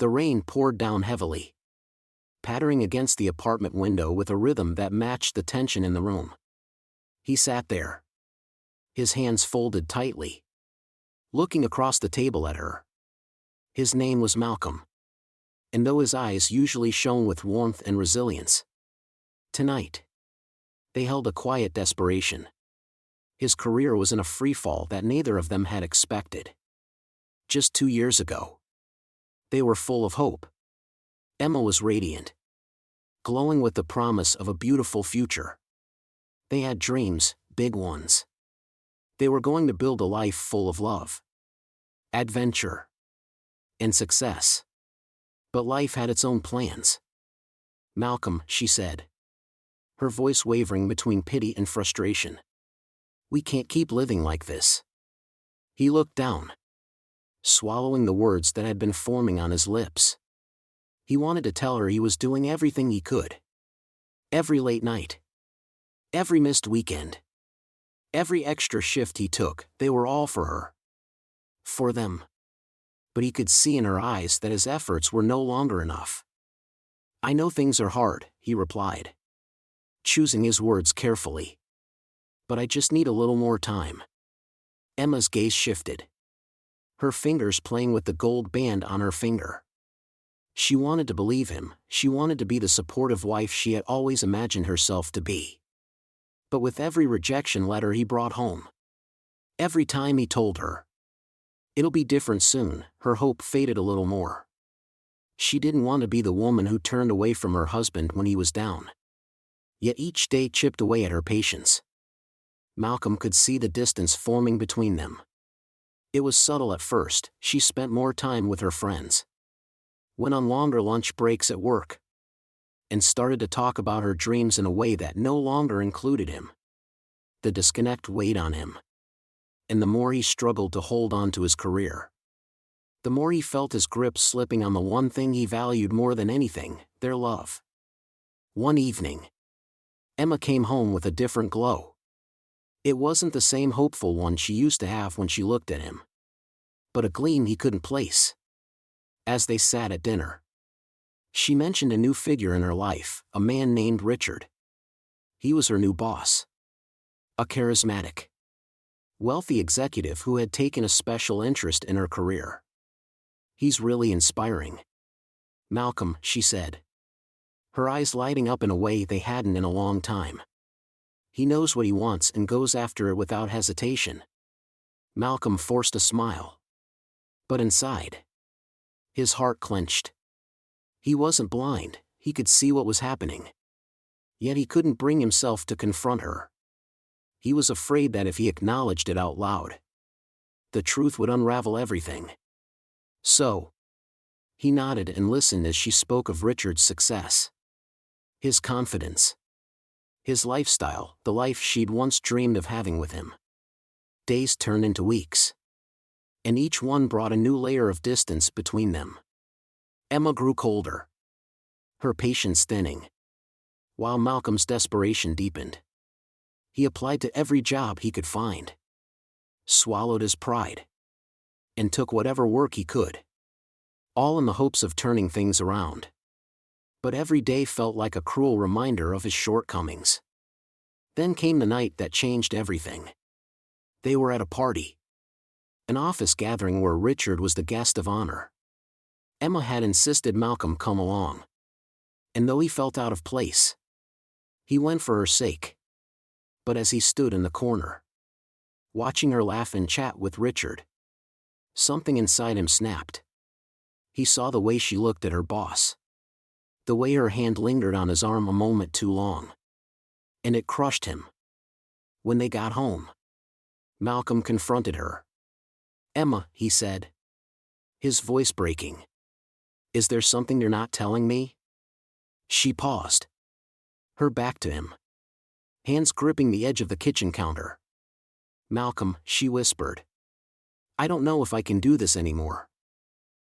The rain poured down heavily, pattering against the apartment window with a rhythm that matched the tension in the room. He sat there, his hands folded tightly, looking across the table at her. His name was Malcolm. And though his eyes usually shone with warmth and resilience, tonight, they held a quiet desperation. His career was in a freefall that neither of them had expected. Just 2 years ago, they were full of hope. Emma was radiant, glowing with the promise of a beautiful future. They had dreams, big ones. They were going to build a life full of love, adventure, and success. But life had its own plans. "Malcolm," she said, her voice wavering between pity and frustration. "We can't keep living like this." He looked down, swallowing the words that had been forming on his lips. He wanted to tell her he was doing everything he could. Every late night, every missed weekend, every extra shift he took, they were all for her. For them. But he could see in her eyes that his efforts were no longer enough. "I know things are hard," he replied, choosing his words carefully. "But I just need a little more time." Emma's gaze shifted, her fingers playing with the gold band on her finger. She wanted to believe him, she wanted to be the supportive wife she had always imagined herself to be. But with every rejection letter he brought home, every time he told her, "It'll be different soon," her hope faded a little more. She didn't want to be the woman who turned away from her husband when he was down. Yet each day chipped away at her patience. Malcolm could see the distance forming between them. It was subtle at first. She spent more time with her friends, went on longer lunch breaks at work, and started to talk about her dreams in a way that no longer included him. The disconnect weighed on him. And the more he struggled to hold on to his career, the more he felt his grip slipping on the one thing he valued more than anything, their love. One evening, Emma came home with a different glow. It wasn't the same hopeful one she used to have when she looked at him, but a gleam he couldn't place. As they sat at dinner, she mentioned a new figure in her life, a man named Richard. He was her new boss. A charismatic, wealthy executive who had taken a special interest in her career. "He's really inspiring, Malcolm," she said, her eyes lighting up in a way they hadn't in a long time. "He knows what he wants and goes after it without hesitation." Malcolm forced a smile. But inside, his heart clenched. He wasn't blind, he could see what was happening. Yet he couldn't bring himself to confront her. He was afraid that if he acknowledged it out loud, the truth would unravel everything. So, he nodded and listened as she spoke of Richard's success, his confidence, his lifestyle, the life she'd once dreamed of having with him. Days turned into weeks, and each one brought a new layer of distance between them. Emma grew colder, her patience thinning, while Malcolm's desperation deepened. He applied to every job he could find, swallowed his pride, and took whatever work he could, all in the hopes of turning things around. But every day felt like a cruel reminder of his shortcomings. Then came the night that changed everything. They were at a party, an office gathering where Richard was the guest of honor. Emma had insisted Malcolm come along, and though he felt out of place, he went for her sake. But as he stood in the corner, watching her laugh and chat with Richard, something inside him snapped. He saw the way she looked at her boss, the way her hand lingered on his arm a moment too long, and it crushed him. When they got home, Malcolm confronted her. "Emma," he said, his voice breaking, "is there something you're not telling me?" She paused, her back to him, hands gripping the edge of the kitchen counter. "Malcolm," she whispered, "I don't know if I can do this anymore."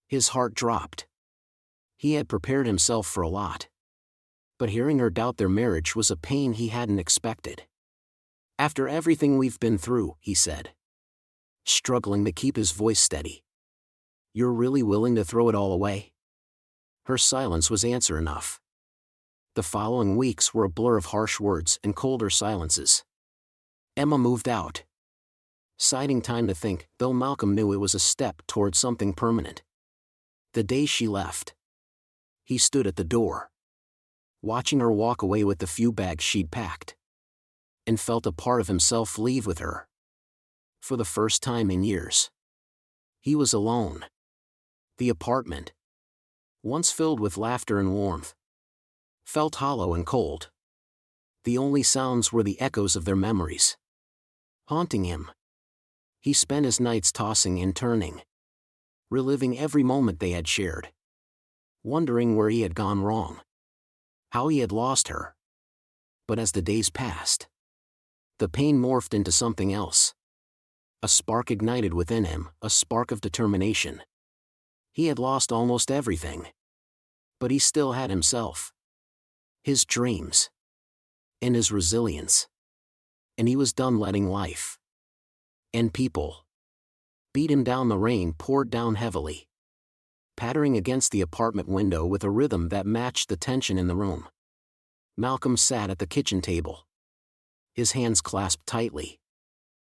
His heart dropped. He had prepared himself for a lot, but hearing her doubt their marriage was a pain he hadn't expected. "After everything we've been through," he said, struggling to keep his voice steady, "you're really willing to throw it all away?" Her silence was answer enough. The following weeks were a blur of harsh words and colder silences. Emma moved out, citing time to think, though Malcolm knew it was a step toward something permanent. The day she left, he stood at the door, watching her walk away with the few bags she'd packed, and felt a part of himself leave with her. For the first time in years, he was alone. The apartment, once filled with laughter and warmth, felt hollow and cold. The only sounds were the echoes of their memories, haunting him. He spent his nights tossing and turning, reliving every moment they had shared, wondering where he had gone wrong, how he had lost her. But as the days passed, the pain morphed into something else. A spark ignited within him, a spark of determination. He had lost almost everything, but he still had himself, his dreams, and his resilience. And he was done letting life and people beat him down. The rain poured down heavily, pattering against the apartment window with a rhythm that matched the tension in the room. Malcolm sat at the kitchen table, his hands clasped tightly,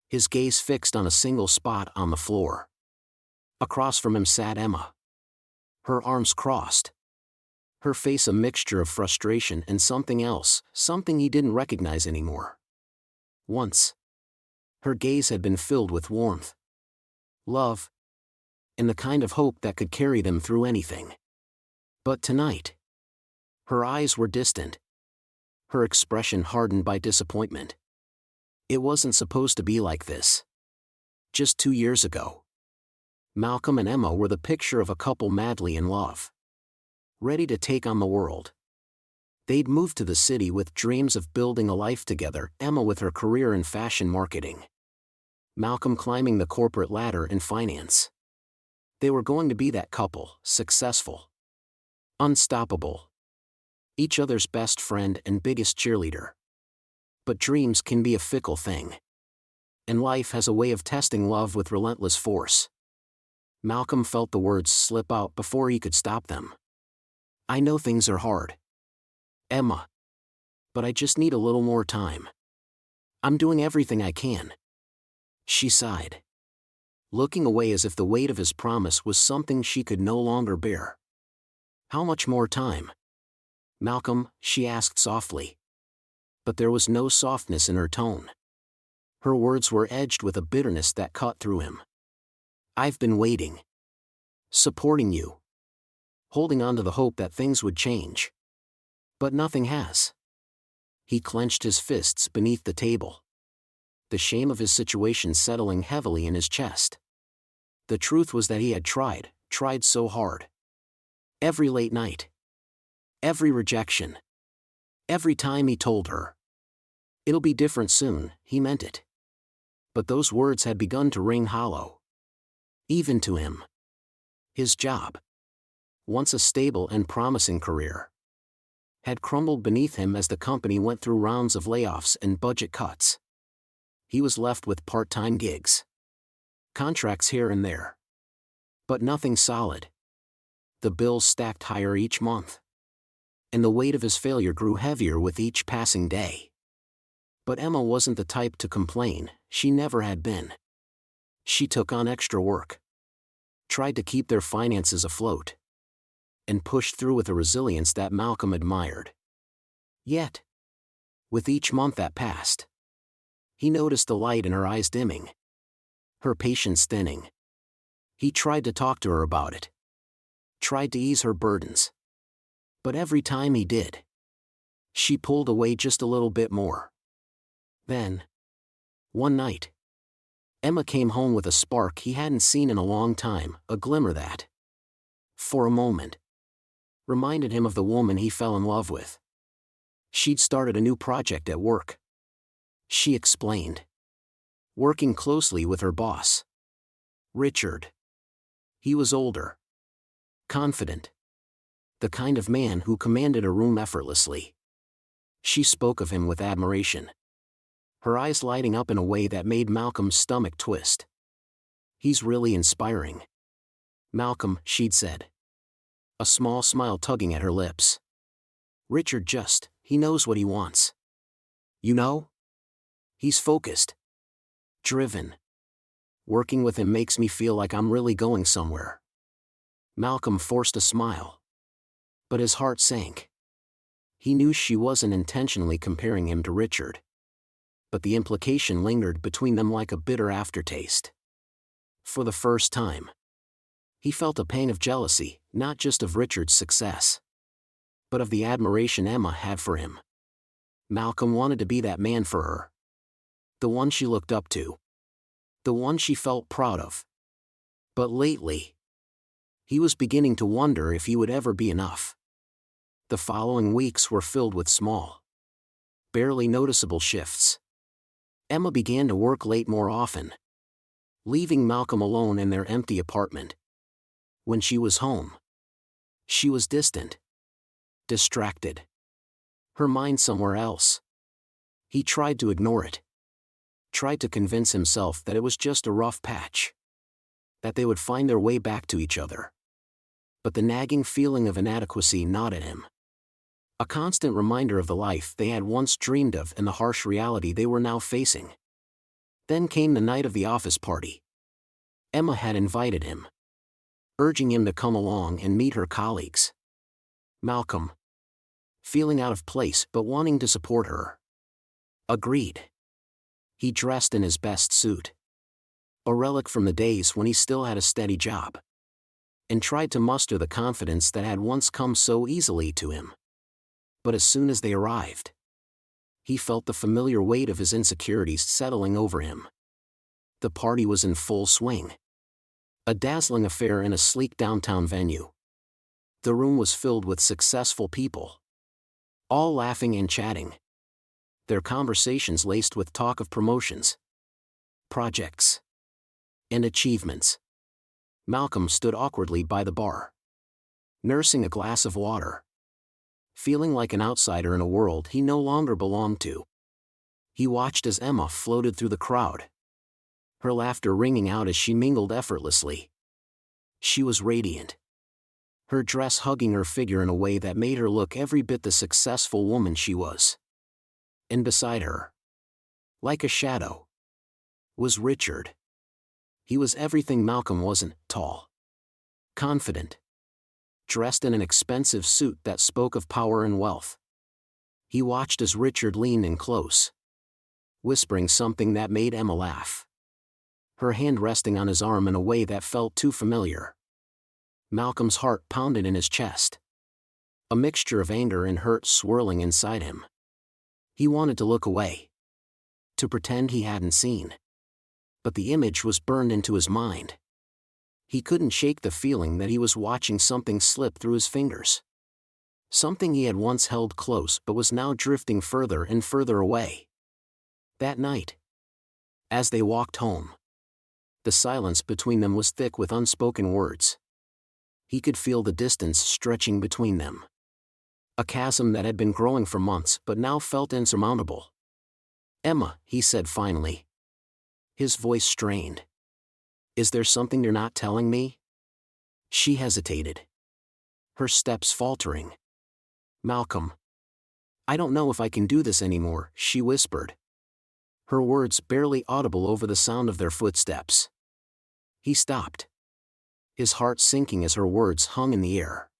his gaze fixed on a single spot on the floor. Across from him sat Emma, her arms crossed, her face a mixture of frustration and something else, something he didn't recognize anymore. Once, her gaze had been filled with warmth, love, and the kind of hope that could carry them through anything. But tonight, her eyes were distant, her expression hardened by disappointment. It wasn't supposed to be like this. Just 2 years ago, Malcolm and Emma were the picture of a couple madly in love, ready to take on the world. They'd moved to the city with dreams of building a life together, Emma with her career in fashion marketing, Malcolm climbing the corporate ladder in finance. They were going to be that couple, successful, unstoppable, each other's best friend and biggest cheerleader. But dreams can be a fickle thing, and life has a way of testing love with relentless force. Malcolm felt the words slip out before he could stop them. "I know things are hard, Emma, but I just need a little more time. I'm doing everything I can." She sighed, looking away as if the weight of his promise was something she could no longer bear. "How much more time, Malcolm?" she asked softly. But there was no softness in her tone. Her words were edged with a bitterness that cut through him. "I've been waiting, supporting you, holding on to the hope that things would change. But nothing has." He clenched his fists beneath the table, the shame of his situation settling heavily in his chest. The truth was that he had tried so hard. Every late night, every rejection, every time he told her, "It'll be different soon," he meant it. But those words had begun to ring hollow. Even to him. His job, once a stable and promising career, had crumbled beneath him as the company went through rounds of layoffs and budget cuts. He was left with part-time gigs, contracts here and there, but nothing solid. The bills stacked higher each month, and the weight of his failure grew heavier with each passing day. But Emma wasn't the type to complain, she never had been. She took on extra work, tried to keep their finances afloat, and pushed through with a resilience that Malcolm admired. Yet, with each month that passed, he noticed the light in her eyes dimming, her patience thinning. He tried to talk to her about it, tried to ease her burdens. But every time he did, she pulled away just a little bit more. Then, one night, Emma came home with a spark he hadn't seen in a long time, a glimmer that, for a moment, reminded him of the woman he fell in love with. She'd started a new project at work, she explained, working closely with her boss, Richard. He was older, confident, the kind of man who commanded a room effortlessly. She spoke of him with admiration, her eyes lighting up in a way that made Malcolm's stomach twist. "He's really inspiring, Malcolm," she'd said. a small smile tugging at her lips. Richard he knows what he wants. You know? He's focused. Driven. Working with him makes me feel like I'm really going somewhere. Malcolm forced a smile. But his heart sank. He knew she wasn't intentionally comparing him to Richard. But the implication lingered between them like a bitter aftertaste. For the first time, he felt a pang of jealousy, not just of Richard's success, but of the admiration Emma had for him. Malcolm wanted to be that man for her. The one she looked up to. The one she felt proud of. But lately, he was beginning to wonder if he would ever be enough. The following weeks were filled with small, barely noticeable shifts. Emma began to work late more often, leaving Malcolm alone in their empty apartment. When she was home, she was distant, distracted, her mind somewhere else. He tried to ignore it, tried to convince himself that it was just a rough patch, that they would find their way back to each other. But the nagging feeling of inadequacy gnawed at him. A constant reminder of the life they had once dreamed of and the harsh reality they were now facing. Then came the night of the office party. Emma had invited him, urging him to come along and meet her colleagues. Malcolm, feeling out of place but wanting to support her, agreed. He dressed in his best suit, a relic from the days when he still had a steady job, and tried to muster the confidence that had once come so easily to him. But as soon as they arrived, he felt the familiar weight of his insecurities settling over him. The party was in full swing. A dazzling affair in a sleek downtown venue. The room was filled with successful people, all laughing and chatting, their conversations laced with talk of promotions, projects, and achievements. Malcolm stood awkwardly by the bar, nursing a glass of water, feeling like an outsider in a world he no longer belonged to. He watched as Emma floated through the crowd, her laughter ringing out as she mingled effortlessly. She was radiant, her dress hugging her figure in a way that made her look every bit the successful woman she was. And beside her, like a shadow, was Richard. He was everything Malcolm wasn't: tall, confident, dressed in an expensive suit that spoke of power and wealth. He watched as Richard leaned in close, whispering something that made Emma laugh, her hand resting on his arm in a way that felt too familiar. Malcolm's heart pounded in his chest, a mixture of anger and hurt swirling inside him. He wanted to look away, to pretend he hadn't seen. But the image was burned into his mind. He couldn't shake the feeling that he was watching something slip through his fingers. Something he had once held close but was now drifting further and further away. That night, as they walked home, the silence between them was thick with unspoken words. He could feel the distance stretching between them. A chasm that had been growing for months but now felt insurmountable. "Emma," he said finally. His voice strained. "Is there something you're not telling me?" She hesitated, her steps faltering. "Malcolm, I don't know if I can do this anymore," she whispered, her words barely audible over the sound of their footsteps. He stopped, his heart sinking as her words hung in the air.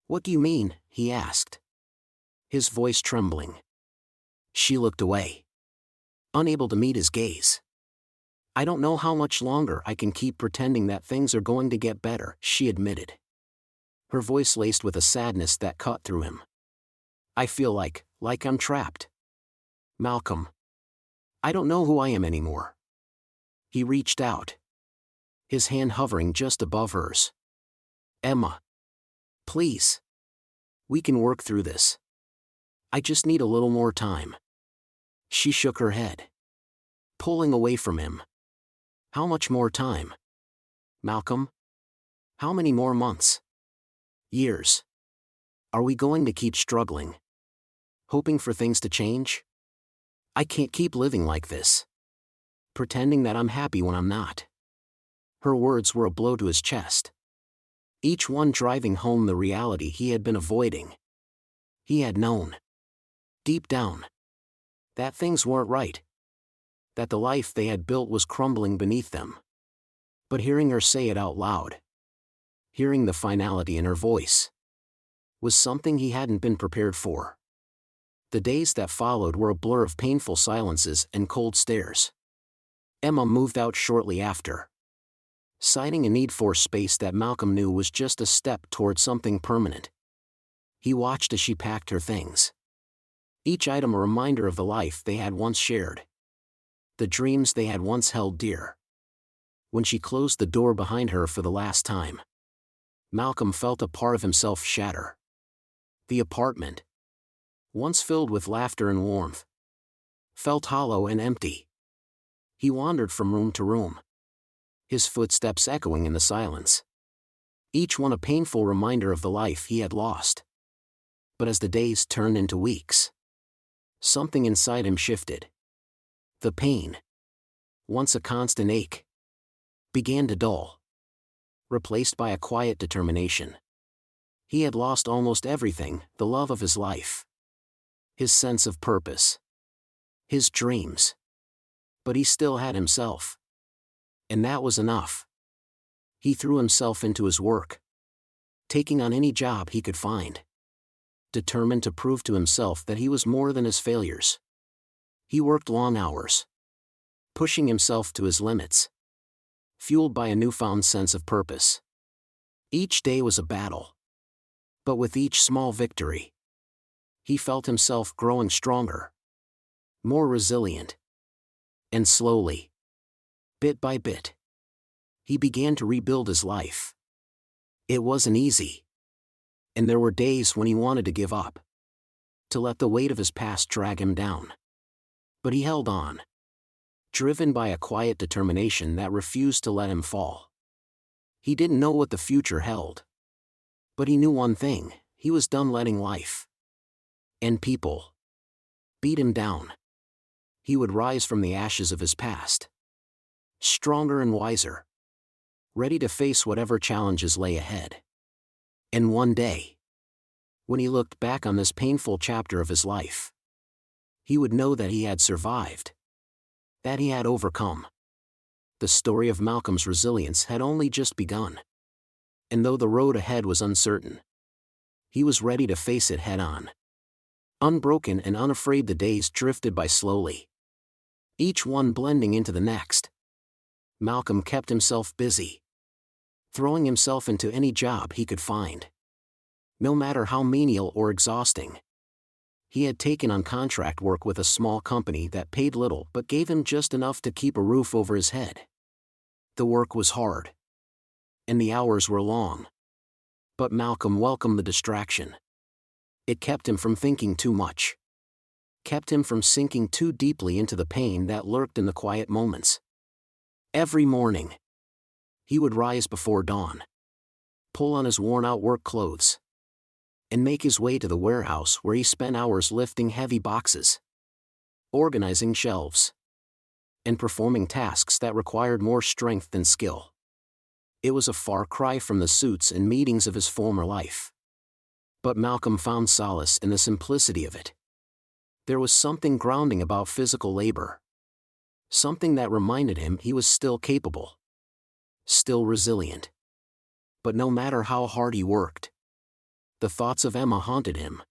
"What do you mean?" he asked, his voice trembling. She looked away, unable to meet his gaze. "I don't know how much longer I can keep pretending that things are going to get better," she admitted, her voice laced with a sadness that cut through him. "I feel like I'm trapped. Malcolm, I don't know who I am anymore." He reached out, his hand hovering just above hers. "Emma, please. We can work through this. I just need a little more time." She shook her head, pulling away from him. "How much more time? Malcolm? How many more months? Years? Are we going to keep struggling, hoping for things to change? I can't keep living like this, pretending that I'm happy when I'm not." Her words were a blow to his chest. each one driving home the reality he had been avoiding. He had known, deep down, that things weren't right, that the life they had built was crumbling beneath them. But hearing her say it out loud, hearing the finality in her voice, was something he hadn't been prepared for. The days that followed were a blur of painful silences and cold stares. Emma moved out shortly after, citing a need for space that Malcolm knew was just a step toward something permanent. He watched as she packed her things, each item a reminder of the life they had once shared, the dreams they had once held dear. When she closed the door behind her for the last time, Malcolm felt a part of himself shatter. The apartment, once filled with laughter and warmth, felt hollow and empty. He wandered from room to room, his footsteps echoing in the silence, each one a painful reminder of the life he had lost. But as the days turned into weeks, something inside him shifted. The pain, once a constant ache, began to dull, replaced by a quiet determination. He had lost almost everything: the love of his life, his sense of purpose, his dreams. But he still had himself. And that was enough. He threw himself into his work, taking on any job he could find, determined to prove to himself that he was more than his failures. He worked long hours, pushing himself to his limits, fueled by a newfound sense of purpose. Each day was a battle, but with each small victory, he felt himself growing stronger, more resilient. And slowly, bit by bit, he began to rebuild his life. It wasn't easy, and there were days when he wanted to give up, to let the weight of his past drag him down. But he held on, driven by a quiet determination that refused to let him fall. He didn't know what the future held, but he knew one thing: he was done letting life and people beat him down. He would rise from the ashes of his past, stronger and wiser, ready to face whatever challenges lay ahead. And one day, when he looked back on this painful chapter of his life, he would know that he had survived, that he had overcome. The story of Malcolm's resilience had only just begun. And though the road ahead was uncertain, he was ready to face it head-on. Unbroken and unafraid, the days drifted by slowly, each one blending into the next. Malcolm kept himself busy, throwing himself into any job he could find, no matter how menial or exhausting. He had taken on contract work with a small company that paid little but gave him just enough to keep a roof over his head. The work was hard, and the hours were long. But Malcolm welcomed the distraction. It kept him from thinking too much, kept him from sinking too deeply into the pain that lurked in the quiet moments. Every morning, he would rise before dawn, pull on his worn-out work clothes, and make his way to the warehouse where he spent hours lifting heavy boxes, organizing shelves, and performing tasks that required more strength than skill. It was a far cry from the suits and meetings of his former life. But Malcolm found solace in the simplicity of it. There was something grounding about physical labor, something that reminded him he was still capable, still resilient. But no matter how hard he worked, the thoughts of Emma haunted him.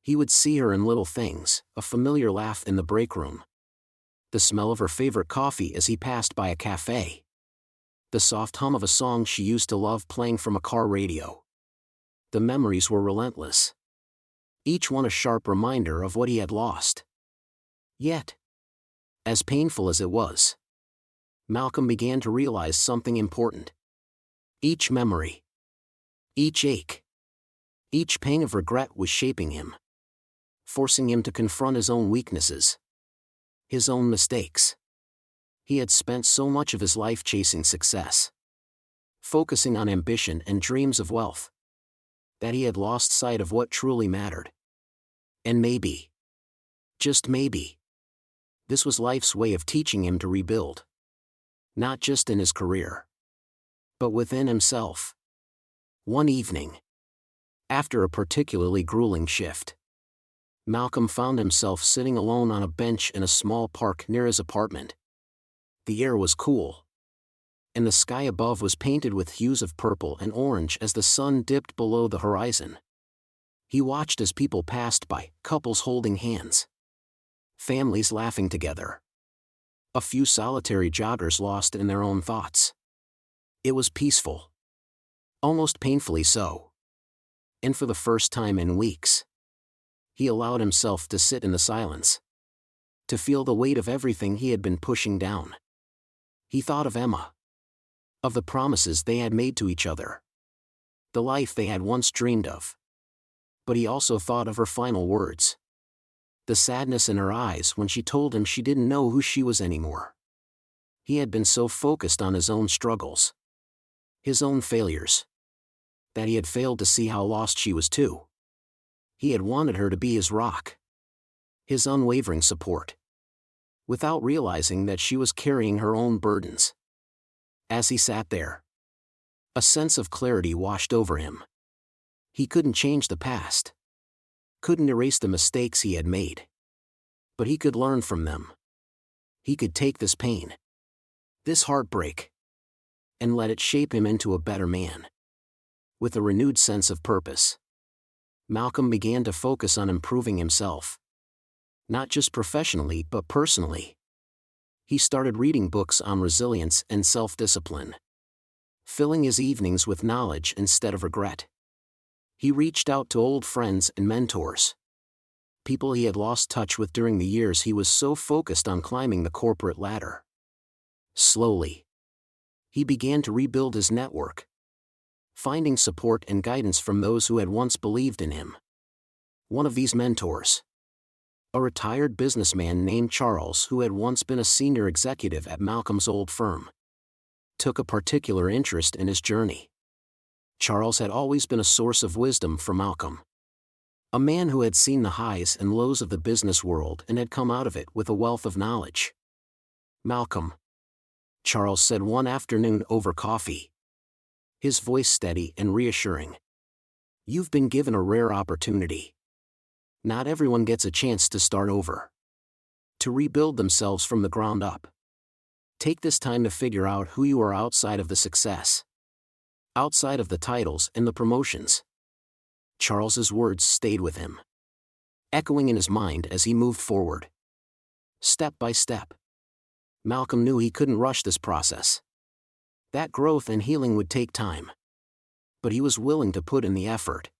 He would see her in little things: a familiar laugh in the break room, the smell of her favorite coffee as he passed by a cafe, the soft hum of a song she used to love playing from a car radio. The memories were relentless, each one a sharp reminder of what he had lost. Yet, as painful as it was, Malcolm began to realize something important. Each memory, each ache, each pang of regret was shaping him, forcing him to confront his own weaknesses, his own mistakes. He had spent so much of his life chasing success, focusing on ambition and dreams of wealth, that he had lost sight of what truly mattered. And maybe, just maybe, this was life's way of teaching him to rebuild, not just in his career, but within himself. One evening, after a particularly grueling shift, Malcolm found himself sitting alone on a bench in a small park near his apartment. The air was cool, and the sky above was painted with hues of purple and orange as the sun dipped below the horizon. He watched as people passed by, couples holding hands, families laughing together, a few solitary joggers lost in their own thoughts. It was peaceful, almost painfully so. And for the first time in weeks, he allowed himself to sit in the silence, to feel the weight of everything he had been pushing down. He thought of Emma, of the promises they had made to each other, the life they had once dreamed of. But he also thought of her final words, the sadness in her eyes when she told him she didn't know who she was anymore. He had been so focused on his own struggles, his own failures, that he had failed to see how lost she was too. He had wanted her to be his rock, his unwavering support, without realizing that she was carrying her own burdens. As he sat there, a sense of clarity washed over him. He couldn't change the past, couldn't erase the mistakes he had made, but he could learn from them. He could take this pain, this heartbreak, and let it shape him into a better man. With a renewed sense of purpose, Malcolm began to focus on improving himself, not just professionally but personally. He started reading books on resilience and self-discipline, filling his evenings with knowledge instead of regret. He reached out to old friends and mentors, people he had lost touch with during the years he was so focused on climbing the corporate ladder. Slowly, he began to rebuild his network, finding support and guidance from those who had once believed in him. One of these mentors, a retired businessman named Charles who had once been a senior executive at Malcolm's old firm, took a particular interest in his journey. Charles had always been a source of wisdom for Malcolm, a man who had seen the highs and lows of the business world and had come out of it with a wealth of knowledge. "Malcolm," Charles said one afternoon over coffee, his voice steady and reassuring, "you've been given a rare opportunity. Not everyone gets a chance to start over, to rebuild themselves from the ground up. Take this time to figure out who you are outside of the success, outside of the titles and the promotions." Charles's words stayed with him, echoing in his mind as he moved forward, step by step. Malcolm knew he couldn't rush this process. That growth and healing would take time, but he was willing to put in the effort.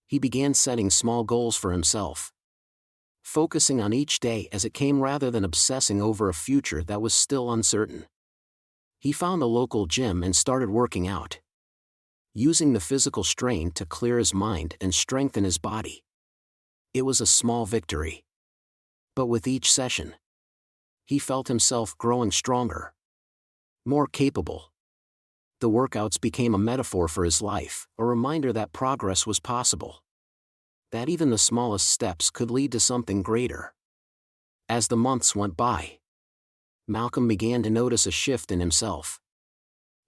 He began setting small goals for himself, focusing on each day as it came rather than obsessing over a future that was still uncertain. He found a local gym and started working out, using the physical strain to clear his mind and strengthen his body. It was a small victory, but with each session, he felt himself growing stronger, more capable. The workouts became a metaphor for his life, a reminder that progress was possible, that even the smallest steps could lead to something greater. As the months went by, Malcolm began to notice a shift in himself.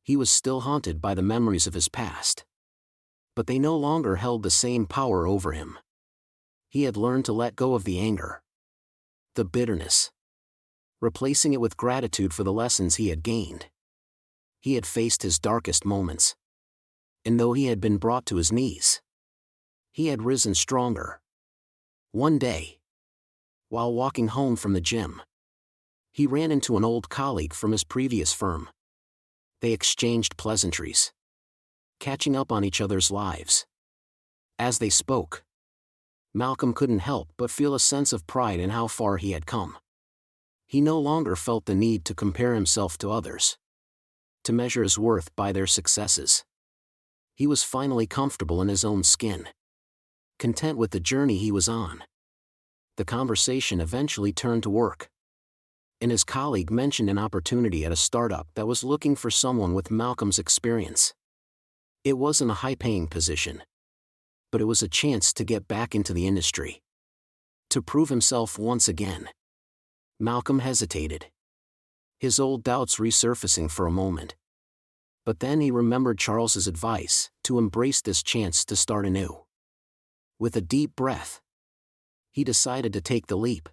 He was still haunted by the memories of his past, but they no longer held the same power over him. He had learned to let go of the anger, the bitterness, replacing it with gratitude for the lessons he had gained. He had faced his darkest moments, and though he had been brought to his knees, he had risen stronger. One day, while walking home from the gym, he ran into an old colleague from his previous firm. They exchanged pleasantries, catching up on each other's lives. As they spoke, Malcolm couldn't help but feel a sense of pride in how far he had come. He no longer felt the need to compare himself to others, to measure his worth by their successes. He was finally comfortable in his own skin, content with the journey he was on. The conversation eventually turned to work, and his colleague mentioned an opportunity at a startup that was looking for someone with Malcolm's experience. It wasn't a high-paying position, but it was a chance to get back into the industry, to prove himself once again. Malcolm hesitated, his old doubts resurfacing for a moment. But then he remembered Charles's advice to embrace this chance to start anew. With a deep breath, he decided to take the leap.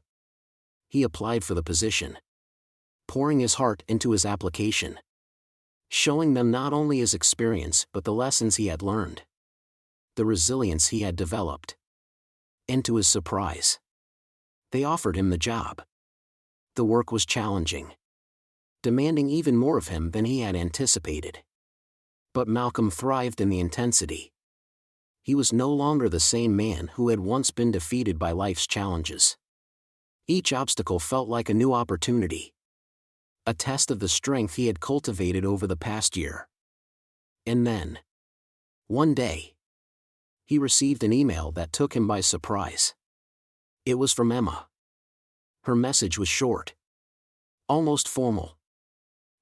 He applied for the position, pouring his heart into his application, showing them not only his experience but the lessons he had learned, the resilience he had developed. And to his surprise, they offered him the job. The work was challenging, demanding even more of him than he had anticipated. But Malcolm thrived in the intensity. He was no longer the same man who had once been defeated by life's challenges. Each obstacle felt like a new opportunity, a test of the strength he had cultivated over the past year. And then, one day, he received an email that took him by surprise. It was from Emma. Her message was short, almost formal,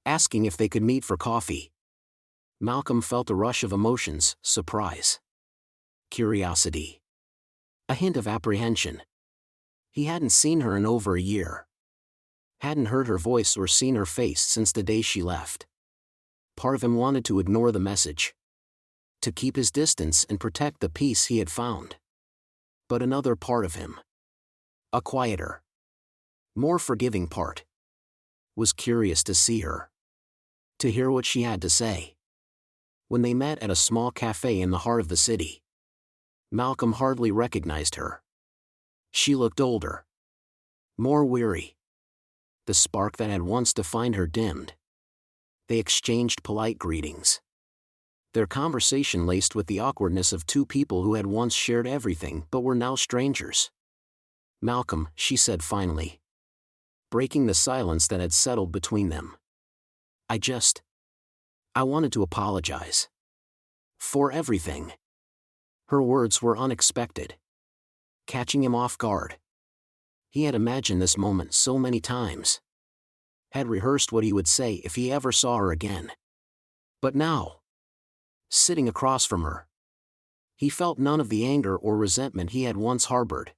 asking if they could meet for coffee. Malcolm felt a rush of emotions: surprise, curiosity, a hint of apprehension. He hadn't seen her in over a year, hadn't heard her voice or seen her face since the day she left. Part of him wanted to ignore the message, to keep his distance and protect the peace he had found. But another part of him, a quieter, more forgiving part, was curious to see her, to hear what she had to say. When they met at a small cafe in the heart of the city, Malcolm hardly recognized her. She looked older, more weary. The spark that had once defined her dimmed. They exchanged polite greetings, their conversation laced with the awkwardness of two people who had once shared everything but were now strangers. "Malcolm," she said finally, breaking the silence that had settled between them. I wanted to apologize for everything." Her words were unexpected, catching him off guard. He had imagined this moment so many times, had rehearsed what he would say if he ever saw her again. But now, sitting across from her, he felt none of the anger or resentment he had once harbored.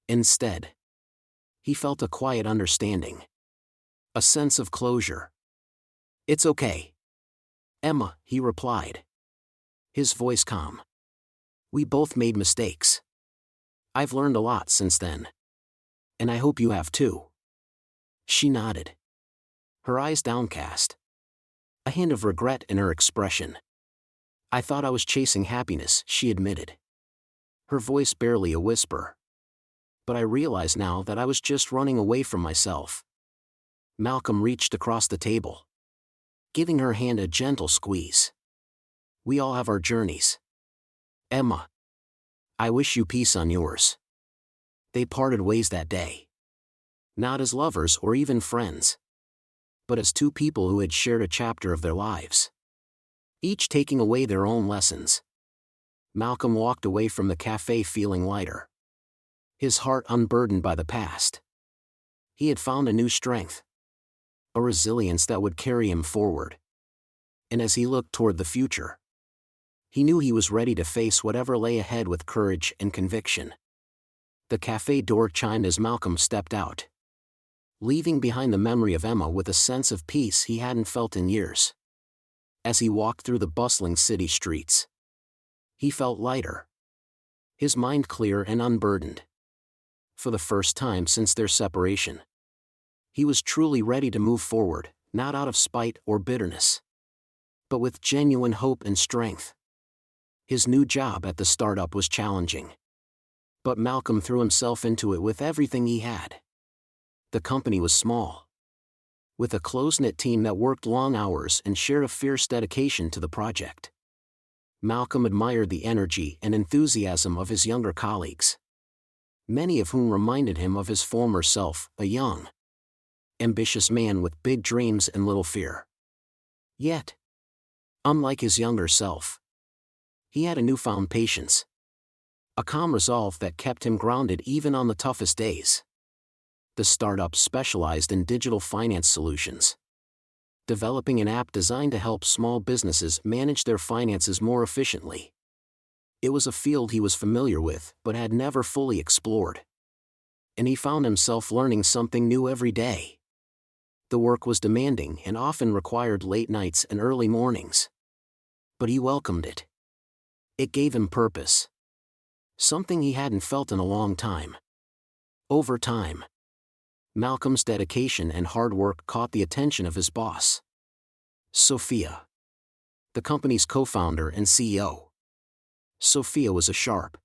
Instead, he felt a quiet understanding, a sense of closure. "It's okay, Emma," he replied, his voice calm. "We both made mistakes. I've learned a lot since then. And I hope you have too." She nodded, her eyes downcast, a hint of regret in her expression. "I thought I was chasing happiness," she admitted, her voice barely a whisper. "But I realize now that I was just running away from myself." Malcolm reached across the table, giving her hand a gentle squeeze. "We all have our journeys, Emma. I wish you peace on yours." They parted ways that day, not as lovers or even friends, but as two people who had shared a chapter of their lives, each taking away their own lessons. Malcolm walked away from the cafe feeling lighter, his heart unburdened by the past. He had found a new strength, a resilience that would carry him forward. And as he looked toward the future, he knew he was ready to face whatever lay ahead with courage and conviction. The cafe door chimed as Malcolm stepped out, leaving behind the memory of Emma with a sense of peace he hadn't felt in years. As he walked through the bustling city streets, he felt lighter, his mind clear and unburdened. For the first time since their separation, he was truly ready to move forward, not out of spite or bitterness, but with genuine hope and strength. His new job at the startup was challenging, but Malcolm threw himself into it with everything he had. The company was small, with a close-knit team that worked long hours and shared a fierce dedication to the project. Malcolm admired the energy and enthusiasm of his younger colleagues, many of whom reminded him of his former self, a young, ambitious man with big dreams and little fear. Yet, unlike his younger self, he had a newfound patience, a calm resolve that kept him grounded even on the toughest days. The startup specialized in digital finance solutions, developing an app designed to help small businesses manage their finances more efficiently. It was a field he was familiar with but had never fully explored, and he found himself learning something new every day. The work was demanding and often required late nights and early mornings. But he welcomed it. It gave him purpose. Something he hadn't felt in a long time. Over time, Malcolm's dedication and hard work caught the attention of his boss, Sophia, the company's co-founder and CEO. Sophia was a sharp,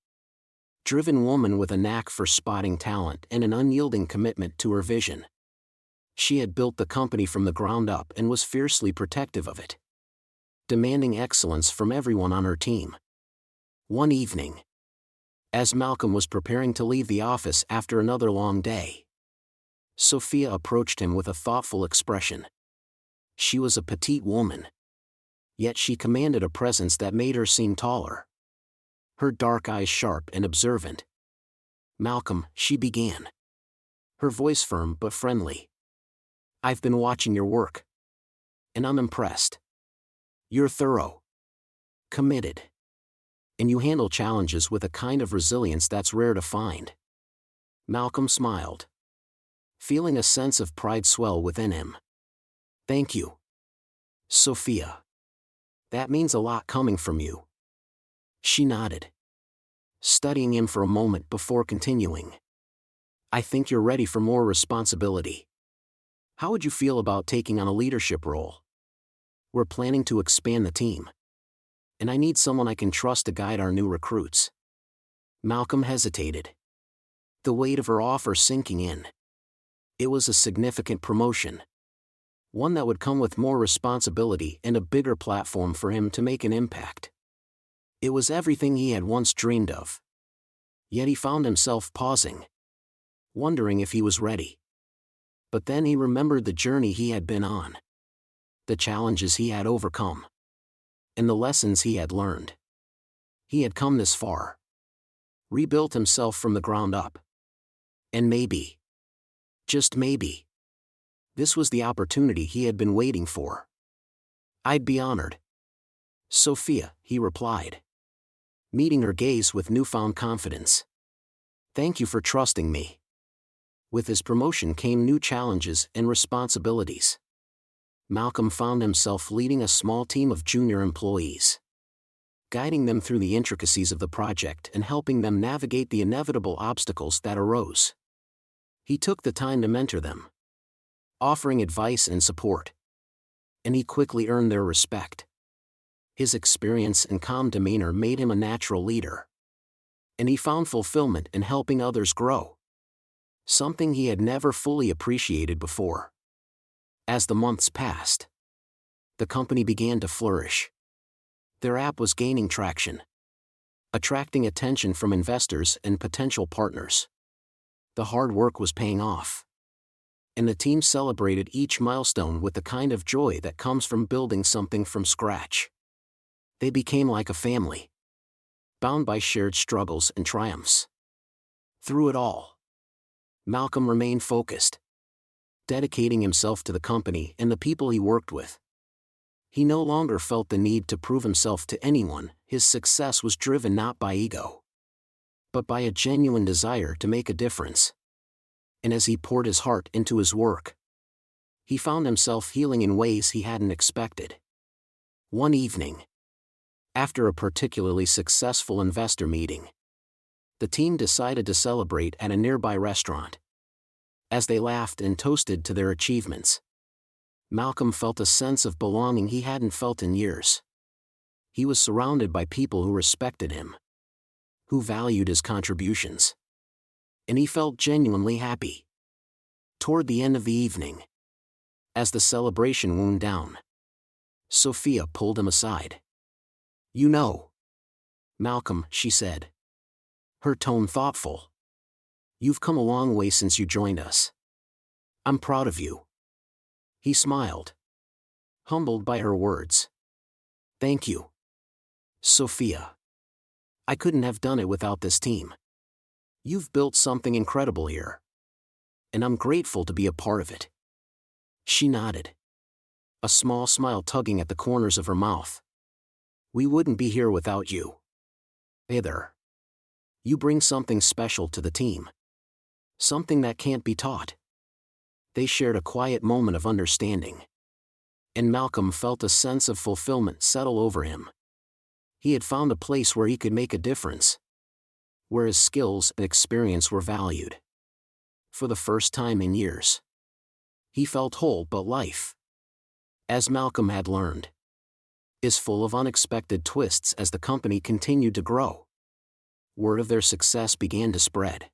driven woman with a knack for spotting talent and an unyielding commitment to her vision. She had built the company from the ground up and was fiercely protective of it, demanding excellence from everyone on her team. One evening, as Malcolm was preparing to leave the office after another long day, Sophia approached him with a thoughtful expression. She was a petite woman, yet she commanded a presence that made her seem taller. Her dark eyes sharp and observant. "Malcolm," she began, her voice firm but friendly. "I've been watching your work, and I'm impressed. You're thorough, committed, and you handle challenges with a kind of resilience that's rare to find." Malcolm smiled, feeling a sense of pride swell within him. "Thank you, Sophia. That means a lot coming from you." She nodded, studying him for a moment before continuing. "I think you're ready for more responsibility. How would you feel about taking on a leadership role? We're planning to expand the team, and I need someone I can trust to guide our new recruits." Malcolm hesitated, the weight of her offer sinking in. It was a significant promotion, one that would come with more responsibility and a bigger platform for him to make an impact. It was everything he had once dreamed of. Yet he found himself pausing, wondering if he was ready. But then he remembered the journey he had been on, the challenges he had overcome, and the lessons he had learned. He had come this far, rebuilt himself from the ground up. And maybe, just maybe, this was the opportunity he had been waiting for. "I'd be honored, Sophia," he replied, meeting her gaze with newfound confidence. "Thank you for trusting me." With his promotion came new challenges and responsibilities. Malcolm found himself leading a small team of junior employees, guiding them through the intricacies of the project and helping them navigate the inevitable obstacles that arose. He took the time to mentor them, offering advice and support, and he quickly earned their respect. His experience and calm demeanor made him a natural leader, and he found fulfillment in helping others grow, something he had never fully appreciated before. As the months passed, the company began to flourish. Their app was gaining traction, attracting attention from investors and potential partners. The hard work was paying off, and the team celebrated each milestone with the kind of joy that comes from building something from scratch. They became like a family, bound by shared struggles and triumphs. Through it all, Malcolm remained focused, dedicating himself to the company and the people he worked with. He no longer felt the need to prove himself to anyone. His success was driven not by ego, but by a genuine desire to make a difference. And as he poured his heart into his work, he found himself healing in ways he hadn't expected. One evening, after a particularly successful investor meeting, the team decided to celebrate at a nearby restaurant. As they laughed and toasted to their achievements, Malcolm felt a sense of belonging he hadn't felt in years. He was surrounded by people who respected him, who valued his contributions, and he felt genuinely happy. Toward the end of the evening, as the celebration wound down, Sophia pulled him aside. "You know, Malcolm," she said, her tone thoughtful, "you've come a long way since you joined us. I'm proud of you." He smiled, humbled by her words. "Thank you, Sophia. I couldn't have done it without this team. You've built something incredible here, and I'm grateful to be a part of it." She nodded, a small smile tugging at the corners of her mouth. "We wouldn't be here without you either. You bring something special to the team, something that can't be taught." They shared a quiet moment of understanding. And Malcolm felt a sense of fulfillment settle over him. He had found a place where he could make a difference, where his skills and experience were valued. For the first time in years, he felt whole. But life, as Malcolm had learned, is full of unexpected twists. As the company continued to grow, word of their success began to spread.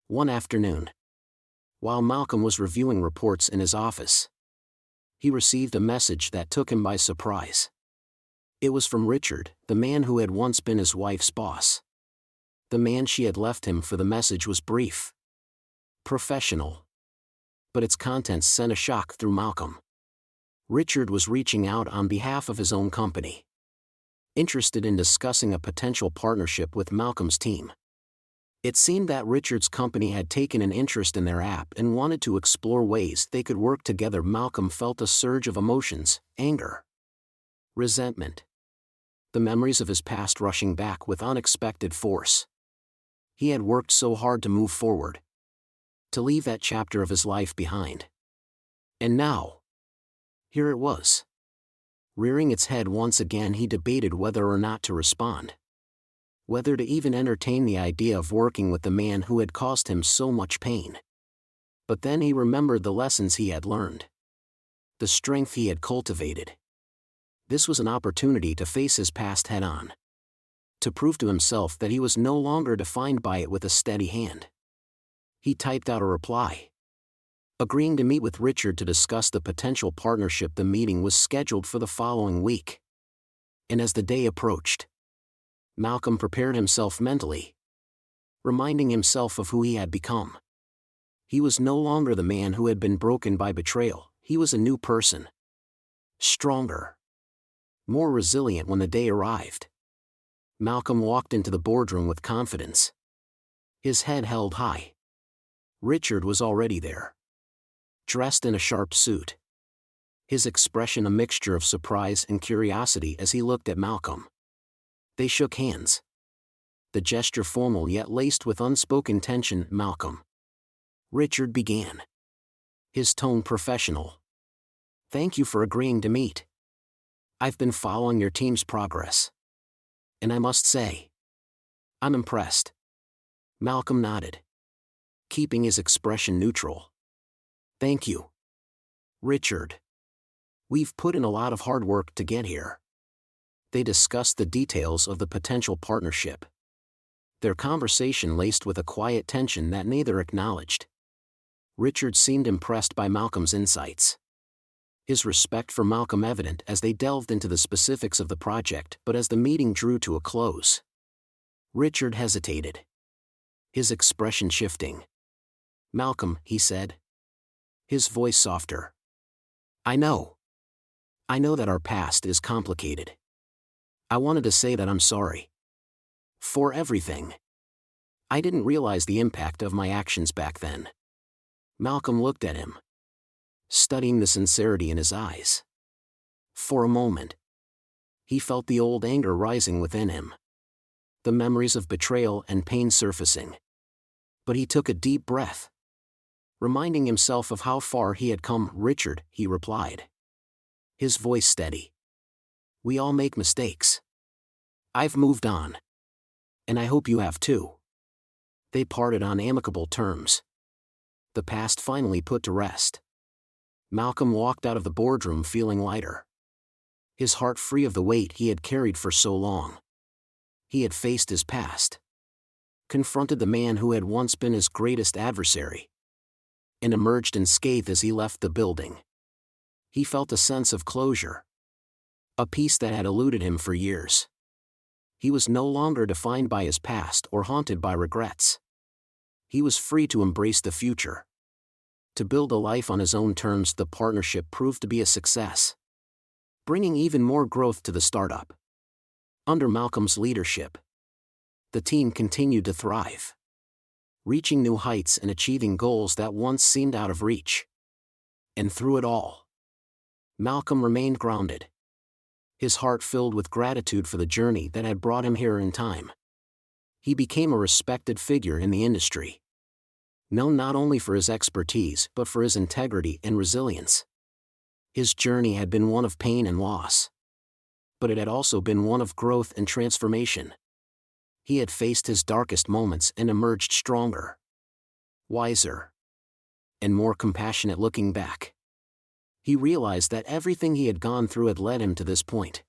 One afternoon, while Malcolm was reviewing reports in his office, he received a message that took him by surprise. It was from Richard, the man who had once been his wife's boss. The man she had left him for. The message was brief, professional, but its contents sent a shock through Malcolm. Richard was reaching out on behalf of his own company, interested in discussing a potential partnership with Malcolm's team. It seemed that Richard's company had taken an interest in their app and wanted to explore ways they could work together. Malcolm felt a surge of emotions: anger, resentment, the memories of his past rushing back with unexpected force. He had worked so hard to move forward, to leave that chapter of his life behind. And now, here it was, rearing its head once again. He debated whether or not to respond, whether to even entertain the idea of working with the man who had caused him so much pain. But then he remembered the lessons he had learned, the strength he had cultivated. This was an opportunity to face his past head-on, to prove to himself that he was no longer defined by it with a steady hand. He typed out a reply, agreeing to meet with Richard to discuss the potential partnership. The meeting was scheduled for the following week. And as the day approached, Malcolm prepared himself mentally, reminding himself of who he had become. He was no longer the man who had been broken by betrayal. He was a new person, stronger, more resilient. When the day arrived, Malcolm walked into the boardroom with confidence, his head held high. Richard was already there, dressed in a sharp suit, his expression a mixture of surprise and curiosity as he looked at Malcolm. They shook hands, the gesture formal yet laced with unspoken tension. "Malcolm," Richard began, his tone professional, "thank you for agreeing to meet. I've been following your team's progress, and I must say, I'm impressed." Malcolm nodded, keeping his expression neutral. "Thank you, Richard. We've put in a lot of hard work to get here." They discussed the details of the potential partnership, their conversation laced with a quiet tension that neither acknowledged. Richard seemed impressed by Malcolm's insights, his respect for Malcolm evident as they delved into the specifics of the project. But as the meeting drew to a close, Richard hesitated, his expression shifting. "Malcolm," he said, his voice softer, I know that our past is complicated. I wanted to say that I'm sorry for everything. I didn't realize the impact of my actions back then." Malcolm looked at him, studying the sincerity in his eyes. For a moment, he felt the old anger rising within him, the memories of betrayal and pain surfacing. But he took a deep breath, reminding himself of how far he had come. "Richard," he replied, his voice steady, "we all make mistakes. I've moved on, and I hope you have too." They parted on amicable terms, the past finally put to rest. Malcolm walked out of the boardroom feeling lighter, his heart free of the weight he had carried for so long. He had faced his past, confronted the man who had once been his greatest adversary, and emerged unscathed. As he left the building, he felt a sense of closure, a peace that had eluded him for years. He was no longer defined by his past or haunted by regrets. He was free to embrace the future, to build a life on his own terms. The partnership proved to be a success, bringing even more growth to the startup. Under Malcolm's leadership, the team continued to thrive, reaching new heights and achieving goals that once seemed out of reach. And through it all, Malcolm remained grounded, his heart filled with gratitude for the journey that had brought him here in time. He became a respected figure in the industry, known not only for his expertise but for his integrity and resilience. His journey had been one of pain and loss, but it had also been one of growth and transformation. He had faced his darkest moments and emerged stronger, wiser, and more compassionate. Looking back, he realized that everything he had gone through had led him to this point.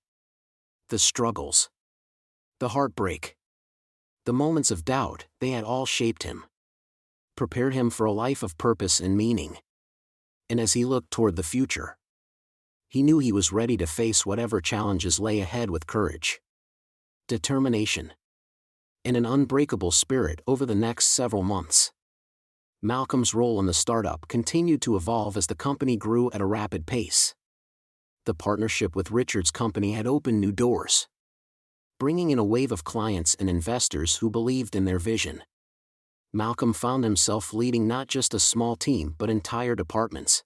The struggles, the heartbreak, the moments of doubt, they had all shaped him, prepared him for a life of purpose and meaning. And as he looked toward the future, he knew he was ready to face whatever challenges lay ahead with courage, determination, and an unbreakable spirit. Over the next several months, Malcolm's role in the startup continued to evolve as the company grew at a rapid pace. The partnership with Richard's company had opened new doors, bringing in a wave of clients and investors who believed in their vision. Malcolm found himself leading not just a small team but entire departments,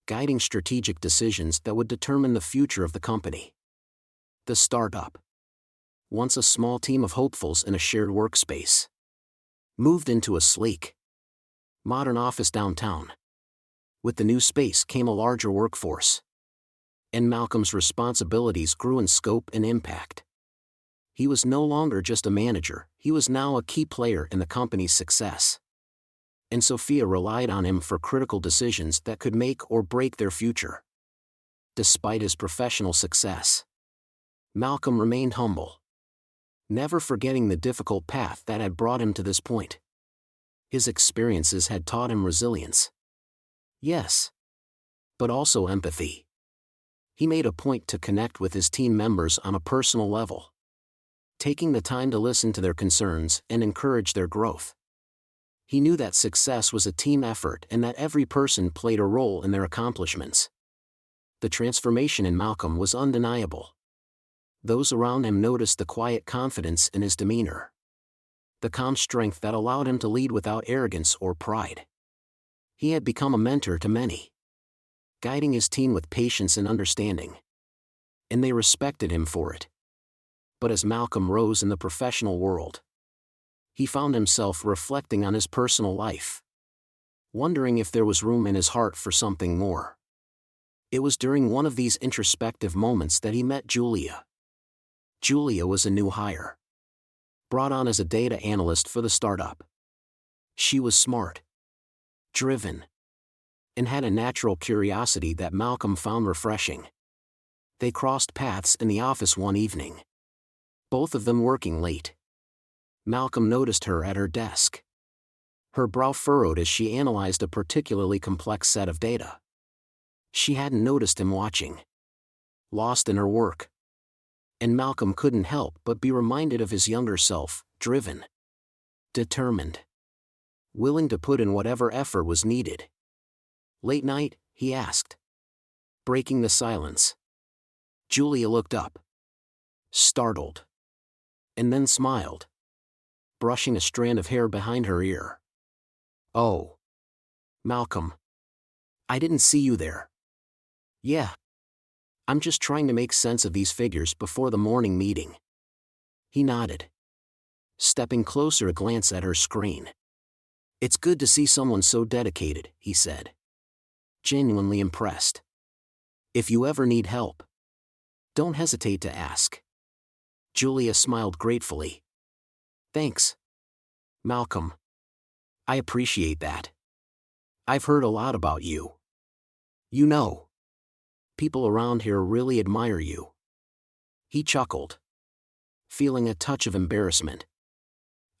guiding strategic decisions that would determine the future of the company. The startup, once a small team of hopefuls in a shared workspace, moved into a sleek, modern office downtown. With the new space came a larger workforce, and Malcolm's responsibilities grew in scope and impact. He was no longer just a manager, he was now a key player in the company's success. And Sophia relied on him for critical decisions that could make or break their future. Despite his professional success, Malcolm remained humble, never forgetting the difficult path that had brought him to this point. His experiences had taught him resilience, yes, but also empathy. He made a point to connect with his team members on a personal level, taking the time to listen to their concerns and encourage their growth. He knew that success was a team effort and that every person played a role in their accomplishments. The transformation in Malcolm was undeniable. Those around him noticed the quiet confidence in his demeanor, the calm strength that allowed him to lead without arrogance or pride. He had become a mentor to many, guiding his team with patience and understanding, and they respected him for it. But as Malcolm rose in the professional world, he found himself reflecting on his personal life, wondering if there was room in his heart for something more. It was during one of these introspective moments that he met Julia. Julia was a new hire, brought on as a data analyst for the startup. She was smart, driven, and had a natural curiosity that Malcolm found refreshing. They crossed paths in the office one evening, both of them working late. Malcolm noticed her at her desk, her brow furrowed as she analyzed a particularly complex set of data. She hadn't noticed him watching, lost in her work. And Malcolm couldn't help but be reminded of his younger self, driven, determined, willing to put in whatever effort was needed. "Late night?" he asked, breaking the silence. Julia looked up, startled, and then smiled, brushing a strand of hair behind her ear. "Oh, Malcolm. I didn't see you there." "Yeah. I'm just trying to make sense of these figures before the morning meeting." He nodded, stepping closer to glance at her screen. "It's good to see someone so dedicated," he said, genuinely impressed. "If you ever need help, don't hesitate to ask." Julia smiled gratefully. "Thanks, Malcolm. I appreciate that. I've heard a lot about you. You know, people around here really admire you." He chuckled, feeling a touch of embarrassment.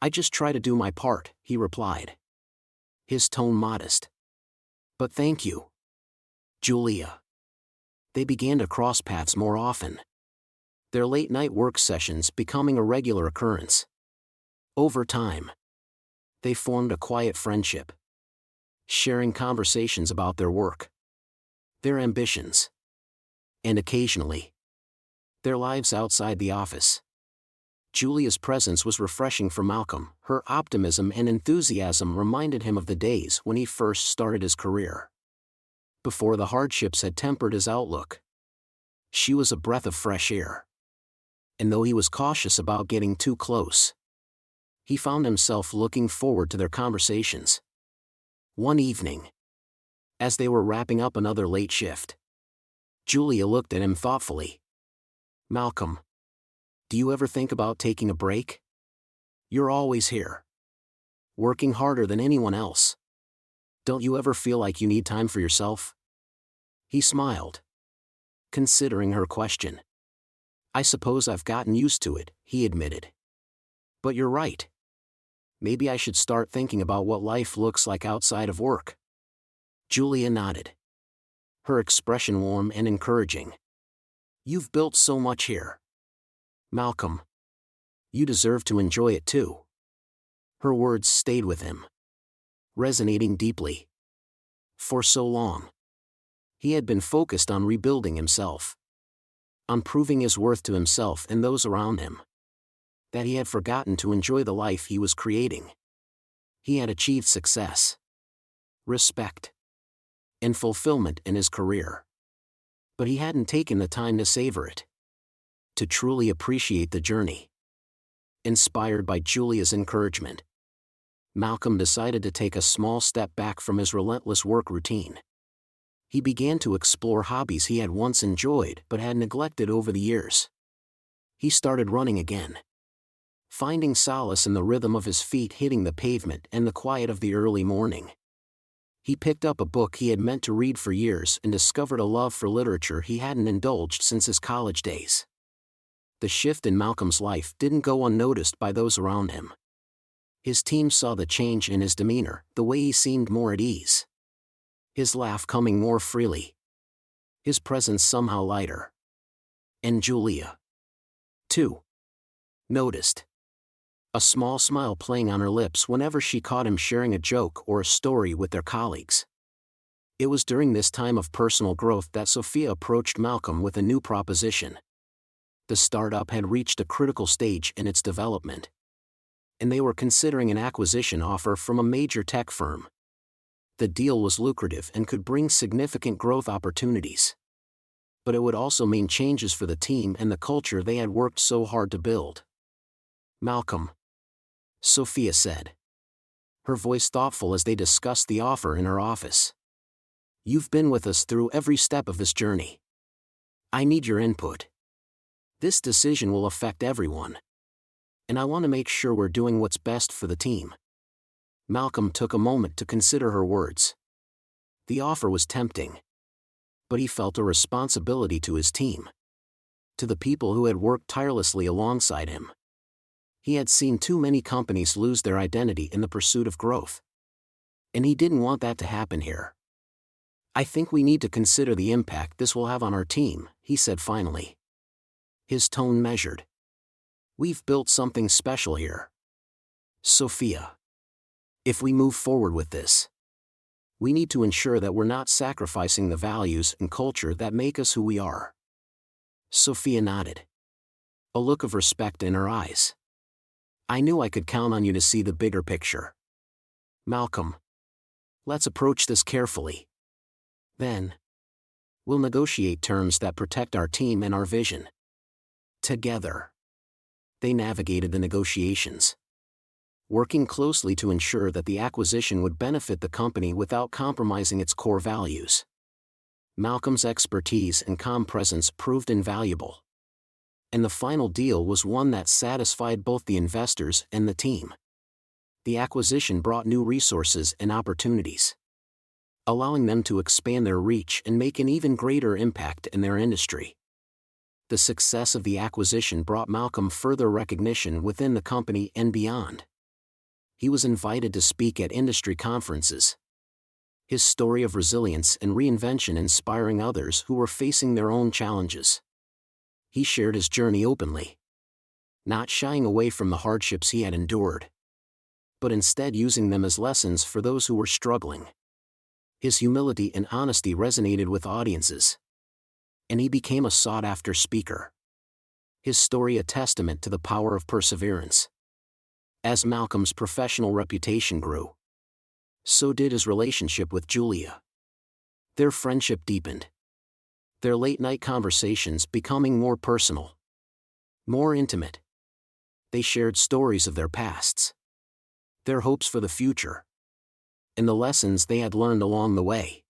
"I just try to do my part," he replied, his tone modest. "But thank you, Julia." They began to cross paths more often, their late-night work sessions becoming a regular occurrence. Over time, they formed a quiet friendship, sharing conversations about their work, their ambitions, and occasionally, their lives outside the office. Julia's presence was refreshing for Malcolm. Her optimism and enthusiasm reminded him of the days when he first started his career, before the hardships had tempered his outlook. She was a breath of fresh air. And though he was cautious about getting too close, he found himself looking forward to their conversations. One evening, as they were wrapping up another late shift, Julia looked at him thoughtfully. "Malcolm, do you ever think about taking a break? You're always here, working harder than anyone else. Don't you ever feel like you need time for yourself?" He smiled, considering her question. "I suppose I've gotten used to it," he admitted. "But you're right. Maybe I should start thinking about what life looks like outside of work." Julia nodded, her expression warm and encouraging. "You've built so much here, Malcolm. You deserve to enjoy it too." Her words stayed with him, resonating deeply. For so long, he had been focused on rebuilding himself, on proving his worth to himself and those around him, that he had forgotten to enjoy the life he was creating. He had achieved success, respect, and fulfillment in his career, but he hadn't taken the time to savor it, to truly appreciate the journey. Inspired by Julia's encouragement, Malcolm decided to take a small step back from his relentless work routine. He began to explore hobbies he had once enjoyed but had neglected over the years. He started running again, finding solace in the rhythm of his feet hitting the pavement and the quiet of the early morning. He picked up a book he had meant to read for years and discovered a love for literature he hadn't indulged since his college days. The shift in Malcolm's life didn't go unnoticed by those around him. His team saw the change in his demeanor, the way he seemed more at ease, his laugh coming more freely, his presence somehow lighter. And Julia, too, noticed, a small smile playing on her lips whenever she caught him sharing a joke or a story with their colleagues. It was during this time of personal growth that Sophia approached Malcolm with a new proposition. The startup had reached a critical stage in its development, and they were considering an acquisition offer from a major tech firm. The deal was lucrative and could bring significant growth opportunities, but it would also mean changes for the team and the culture they had worked so hard to build. "Malcolm," Sophia said, her voice thoughtful as they discussed the offer in her office, "you've been with us through every step of this journey. I need your input. This decision will affect everyone, and I want to make sure we're doing what's best for the team." Malcolm took a moment to consider her words. The offer was tempting, but he felt a responsibility to his team, to the people who had worked tirelessly alongside him. He had seen too many companies lose their identity in the pursuit of growth, and he didn't want that to happen here. "I think we need to consider the impact this will have on our team," he said finally, his tone measured. "We've built something special here, Sophia. If we move forward with this, we need to ensure that we're not sacrificing the values and culture that make us who we are." Sophia nodded, a look of respect in her eyes. "I knew I could count on you to see the bigger picture. Malcolm, let's approach this carefully. Then, we'll negotiate terms that protect our team and our vision." Together, they navigated the negotiations, working closely to ensure that the acquisition would benefit the company without compromising its core values. Malcolm's expertise and calm presence proved invaluable, and the final deal was one that satisfied both the investors and the team. The acquisition brought new resources and opportunities, allowing them to expand their reach and make an even greater impact in their industry. The success of the acquisition brought Malcolm further recognition within the company and beyond. He was invited to speak at industry conferences, his story of resilience and reinvention inspiring others who were facing their own challenges. He shared his journey openly, not shying away from the hardships he had endured, but instead using them as lessons for those who were struggling. His humility and honesty resonated with audiences, and he became a sought-after speaker. His story a testament to the power of perseverance. As Malcolm's professional reputation grew, so did his relationship with Julia. Their friendship deepened, their late-night conversations becoming more personal, more intimate. They shared stories of their pasts, their hopes for the future, and the lessons they had learned along the way.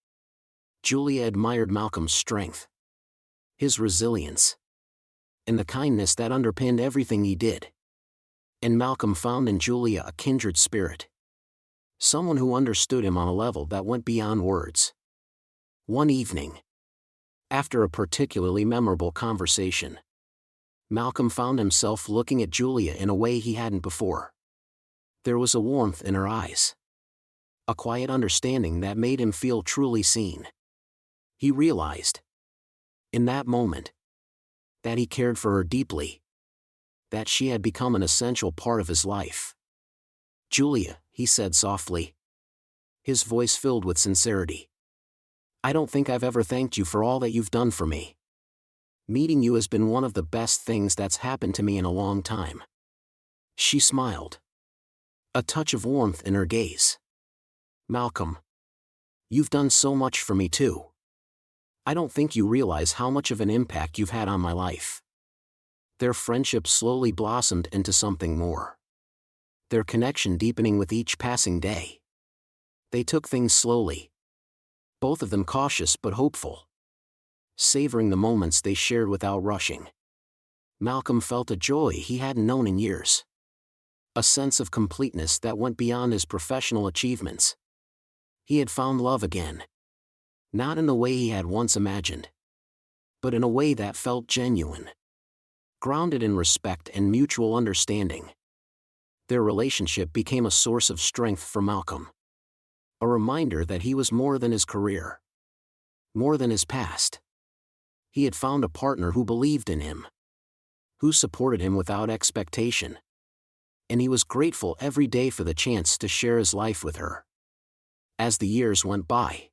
Julia admired Malcolm's strength, his resilience, and the kindness that underpinned everything he did. And Malcolm found in Julia a kindred spirit. Someone who understood him on a level that went beyond words. One evening, after a particularly memorable conversation, Malcolm found himself looking at Julia in a way he hadn't before. There was a warmth in her eyes, a quiet understanding that made him feel truly seen. He realized, in that moment, that he cared for her deeply, that she had become an essential part of his life. "Julia," he said softly, his voice filled with sincerity, "I don't think I've ever thanked you for all that you've done for me. Meeting you has been one of the best things that's happened to me in a long time." She smiled, a touch of warmth in her gaze. "Malcolm, you've done so much for me too. I don't think you realize how much of an impact you've had on my life." Their friendship slowly blossomed into something more, their connection deepening with each passing day. They took things slowly, both of them cautious but hopeful, savoring the moments they shared without rushing. Malcolm felt a joy he hadn't known in years, a sense of completeness that went beyond his professional achievements. He had found love again, not in the way he had once imagined, but in a way that felt genuine, grounded in respect and mutual understanding. Their relationship became a source of strength for Malcolm, a reminder that he was more than his career, more than his past. He had found a partner who believed in him, who supported him without expectation, and he was grateful every day for the chance to share his life with her. As the years went by,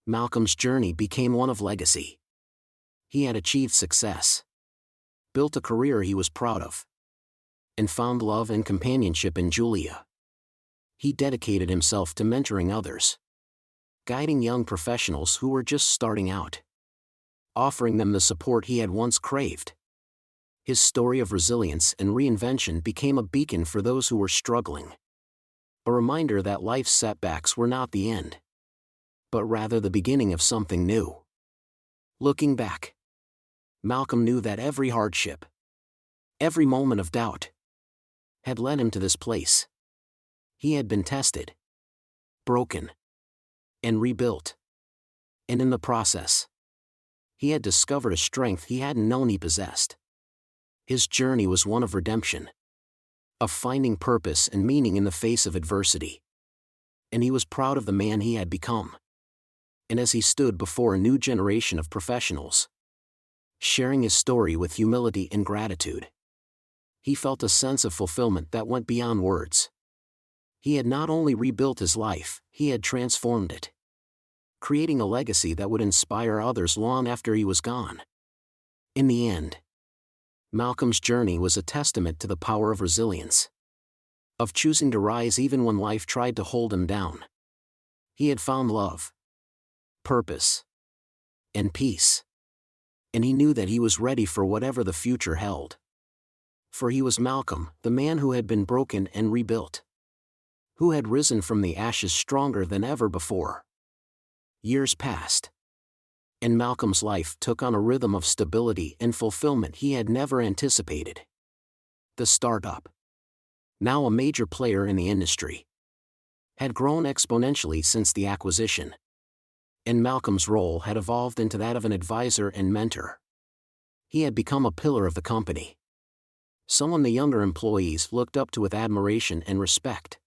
Malcolm's journey became one of legacy. He had achieved success, built a career he was proud of, and found love and companionship in Julia. He dedicated himself to mentoring others, guiding young professionals who were just starting out, offering them the support he had once craved. His story of resilience and reinvention became a beacon for those who were struggling, a reminder that life's setbacks were not the end, but rather the beginning of something new. Looking back, Malcolm knew that every hardship, every moment of doubt, had led him to this place. He had been tested, broken, and rebuilt. And in the process, he had discovered a strength he hadn't known he possessed. His journey was one of redemption, of finding purpose and meaning in the face of adversity. And he was proud of the man he had become. And as he stood before a new generation of professionals, sharing his story with humility and gratitude, he felt a sense of fulfillment that went beyond words. He had not only rebuilt his life, he had transformed it, creating a legacy that would inspire others long after he was gone. In the end, Malcolm's journey was a testament to the power of resilience, of choosing to rise even when life tried to hold him down. He had found love, purpose, and peace, and he knew that he was ready for whatever the future held. For he was Malcolm, the man who had been broken and rebuilt, who had risen from the ashes stronger than ever before. Years passed, and Malcolm's life took on a rhythm of stability and fulfillment he had never anticipated. The startup, now a major player in the industry, had grown exponentially since the acquisition, and Malcolm's role had evolved into that of an advisor and mentor. He had become a pillar of the company, someone the younger employees looked up to with admiration and respect.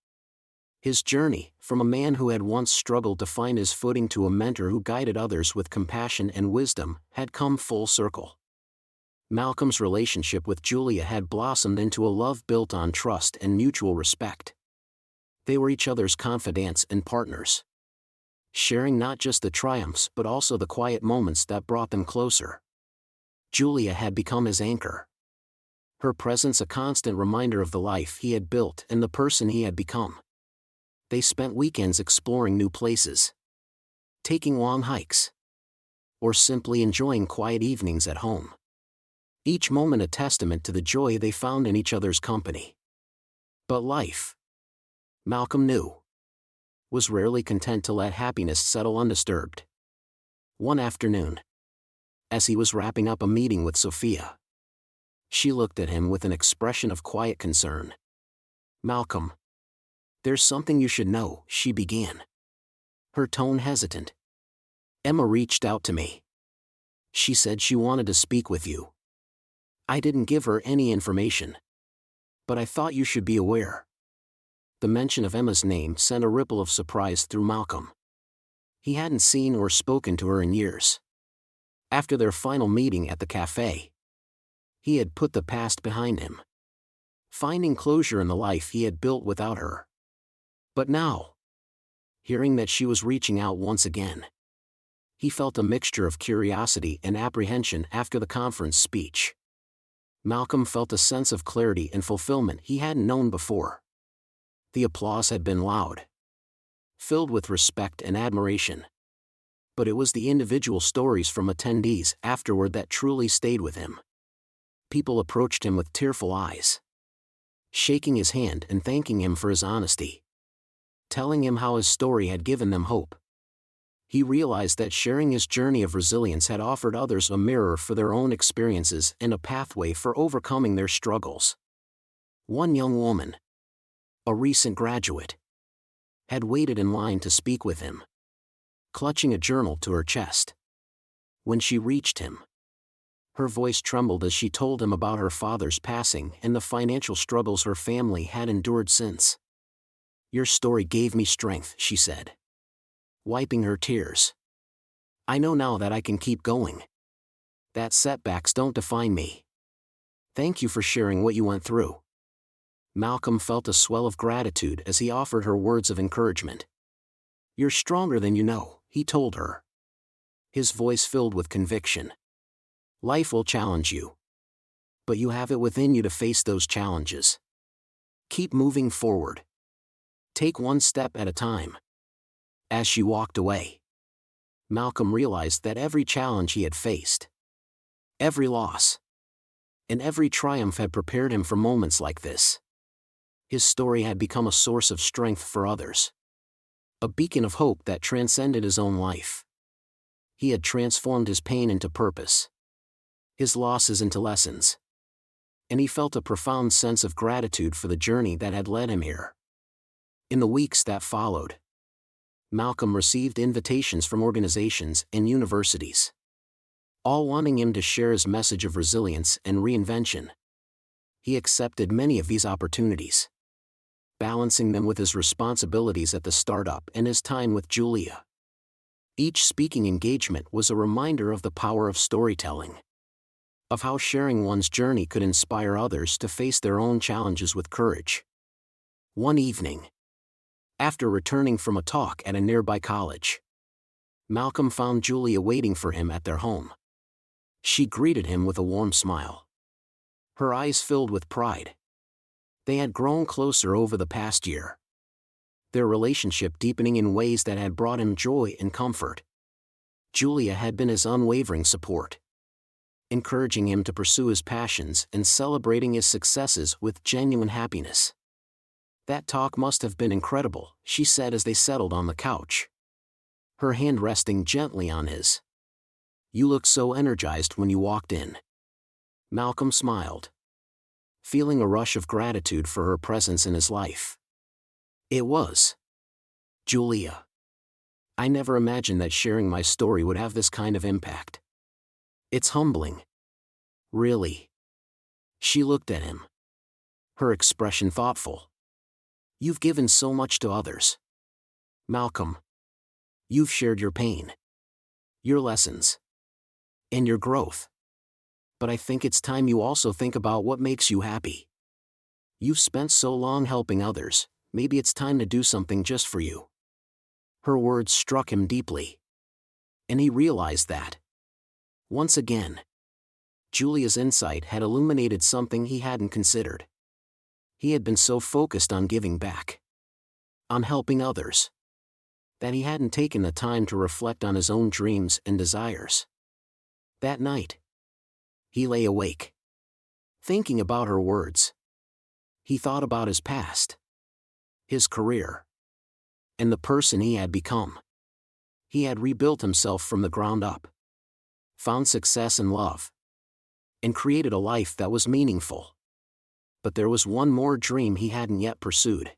His journey, from a man who had once struggled to find his footing to a mentor who guided others with compassion and wisdom, had come full circle. Malcolm's relationship with Julia had blossomed into a love built on trust and mutual respect. They were each other's confidants and partners, sharing not just the triumphs but also the quiet moments that brought them closer. Julia had become his anchor, her presence a constant reminder of the life he had built and the person he had become. They spent weekends exploring new places, taking long hikes, or simply enjoying quiet evenings at home. Each moment a testament to the joy they found in each other's company. But life, Malcolm knew, was rarely content to let happiness settle undisturbed. One afternoon, as he was wrapping up a meeting with Sophia, she looked at him with an expression of quiet concern. "Malcolm, there's something you should know," she began, her tone hesitant. "Emma reached out to me. She said she wanted to speak with you. I didn't give her any information, but I thought you should be aware." The mention of Emma's name sent a ripple of surprise through Malcolm. He hadn't seen or spoken to her in years. After their final meeting at the cafe, he had put the past behind him, finding closure in the life he had built without her. But now, hearing that she was reaching out once again, he felt a mixture of curiosity and apprehension after the conference speech. Malcolm felt a sense of clarity and fulfillment he hadn't known before. The applause had been loud, filled with respect and admiration. But it was the individual stories from attendees afterward that truly stayed with him. People approached him with tearful eyes, shaking his hand and thanking him for his honesty, telling him how his story had given them hope. He realized that sharing his journey of resilience had offered others a mirror for their own experiences and a pathway for overcoming their struggles. One young woman, a recent graduate, had waited in line to speak with him, clutching a journal to her chest. When she reached him, her voice trembled as she told him about her father's passing and the financial struggles her family had endured since. "Your story gave me strength," she said, wiping her tears. "I know now that I can keep going. That setbacks don't define me. Thank you for sharing what you went through." Malcolm felt a swell of gratitude as he offered her words of encouragement. "You're stronger than you know," he told her, his voice filled with conviction. "Life will challenge you, but you have it within you to face those challenges. Keep moving forward. Take one step at a time." As she walked away, Malcolm realized that every challenge he had faced, every loss, and every triumph had prepared him for moments like this. His story had become a source of strength for others, a beacon of hope that transcended his own life. He had transformed his pain into purpose, his losses into lessons, and he felt a profound sense of gratitude for the journey that had led him here. In the weeks that followed, Malcolm received invitations from organizations and universities, all wanting him to share his message of resilience and reinvention. He accepted many of these opportunities, balancing them with his responsibilities at the startup and his time with Julia. Each speaking engagement was a reminder of the power of storytelling, of how sharing one's journey could inspire others to face their own challenges with courage. One evening, after returning from a talk at a nearby college, Malcolm found Julia waiting for him at their home. She greeted him with a warm smile, her eyes filled with pride. They had grown closer over the past year, their relationship deepening in ways that had brought him joy and comfort. Julia had been his unwavering support, encouraging him to pursue his passions and celebrating his successes with genuine happiness. "That talk must have been incredible," she said as they settled on the couch, her hand resting gently on his. "You looked so energized when you walked in." Malcolm smiled, feeling a rush of gratitude for her presence in his life. "It was, Julia. I never imagined that sharing my story would have this kind of impact. It's humbling. Really." She looked at him, her expression thoughtful. "You've given so much to others, Malcolm. You've shared your pain, your lessons, and your growth. But I think it's time you also think about what makes you happy. You've spent so long helping others, maybe it's time to do something just for you." Her words struck him deeply, and he realized that, once again, Julia's insight had illuminated something he hadn't considered. He had been so focused on giving back, on helping others, that he hadn't taken the time to reflect on his own dreams and desires. That night, he lay awake, thinking about her words. He thought about his past, his career, and the person he had become. He had rebuilt himself from the ground up, found success and love, and created a life that was meaningful. But there was one more dream he hadn't yet pursued.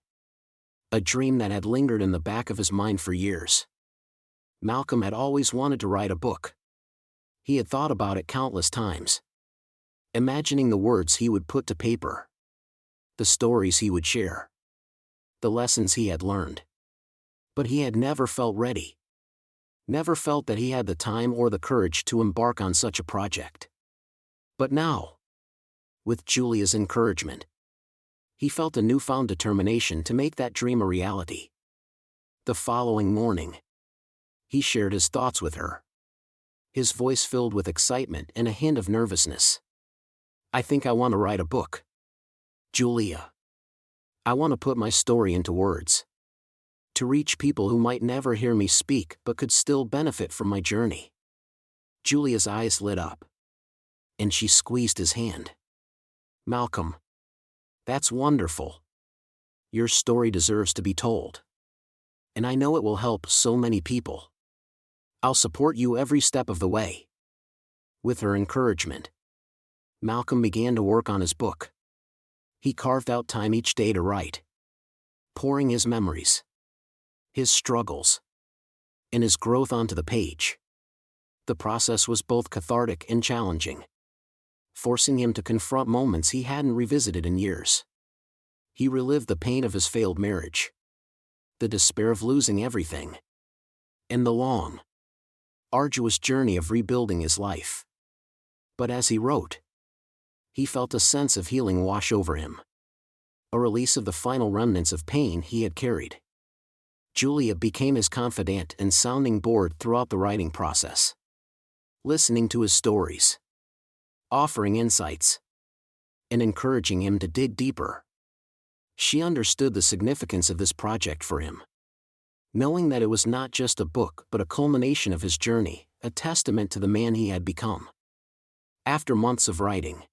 A dream that had lingered in the back of his mind for years. Malcolm had always wanted to write a book. He had thought about it countless times, imagining the words he would put to paper, the stories he would share, the lessons he had learned. But he had never felt ready. Never felt that he had the time or the courage to embark on such a project. But now, with Julia's encouragement, he felt a newfound determination to make that dream a reality. The following morning, he shared his thoughts with her, his voice filled with excitement and a hint of nervousness. "I think I want to write a book, Julia. I want to put my story into words, to reach people who might never hear me speak but could still benefit from my journey." Julia's eyes lit up, and she squeezed his hand. "Malcolm, that's wonderful. Your story deserves to be told. And I know it will help so many people. I'll support you every step of the way." With her encouragement, Malcolm began to work on his book. He carved out time each day to write, pouring his memories, his struggles, and his growth onto the page. The process was both cathartic and challenging, forcing him to confront moments he hadn't revisited in years. He relived the pain of his failed marriage, the despair of losing everything, and the long, arduous journey of rebuilding his life. But as he wrote, he felt a sense of healing wash over him, a release of the final remnants of pain he had carried. Julia became his confidant and sounding board throughout the writing process, listening to his stories, offering insights, and encouraging him to dig deeper. She understood the significance of this project for him, knowing that it was not just a book but a culmination of his journey, a testament to the man he had become. After months of writing,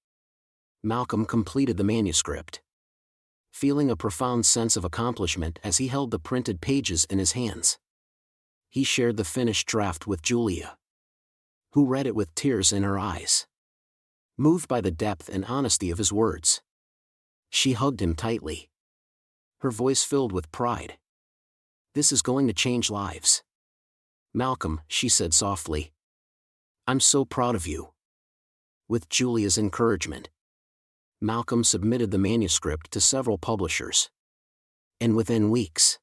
Malcolm completed the manuscript, feeling a profound sense of accomplishment as he held the printed pages in his hands. He shared the finished draft with Julia, who read it with tears in her eyes, moved by the depth and honesty of his words. She hugged him tightly, her voice filled with pride. "This is going to change lives, Malcolm," she said softly. "I'm so proud of you." With Julia's encouragement, Malcolm submitted the manuscript to several publishers, and within weeks,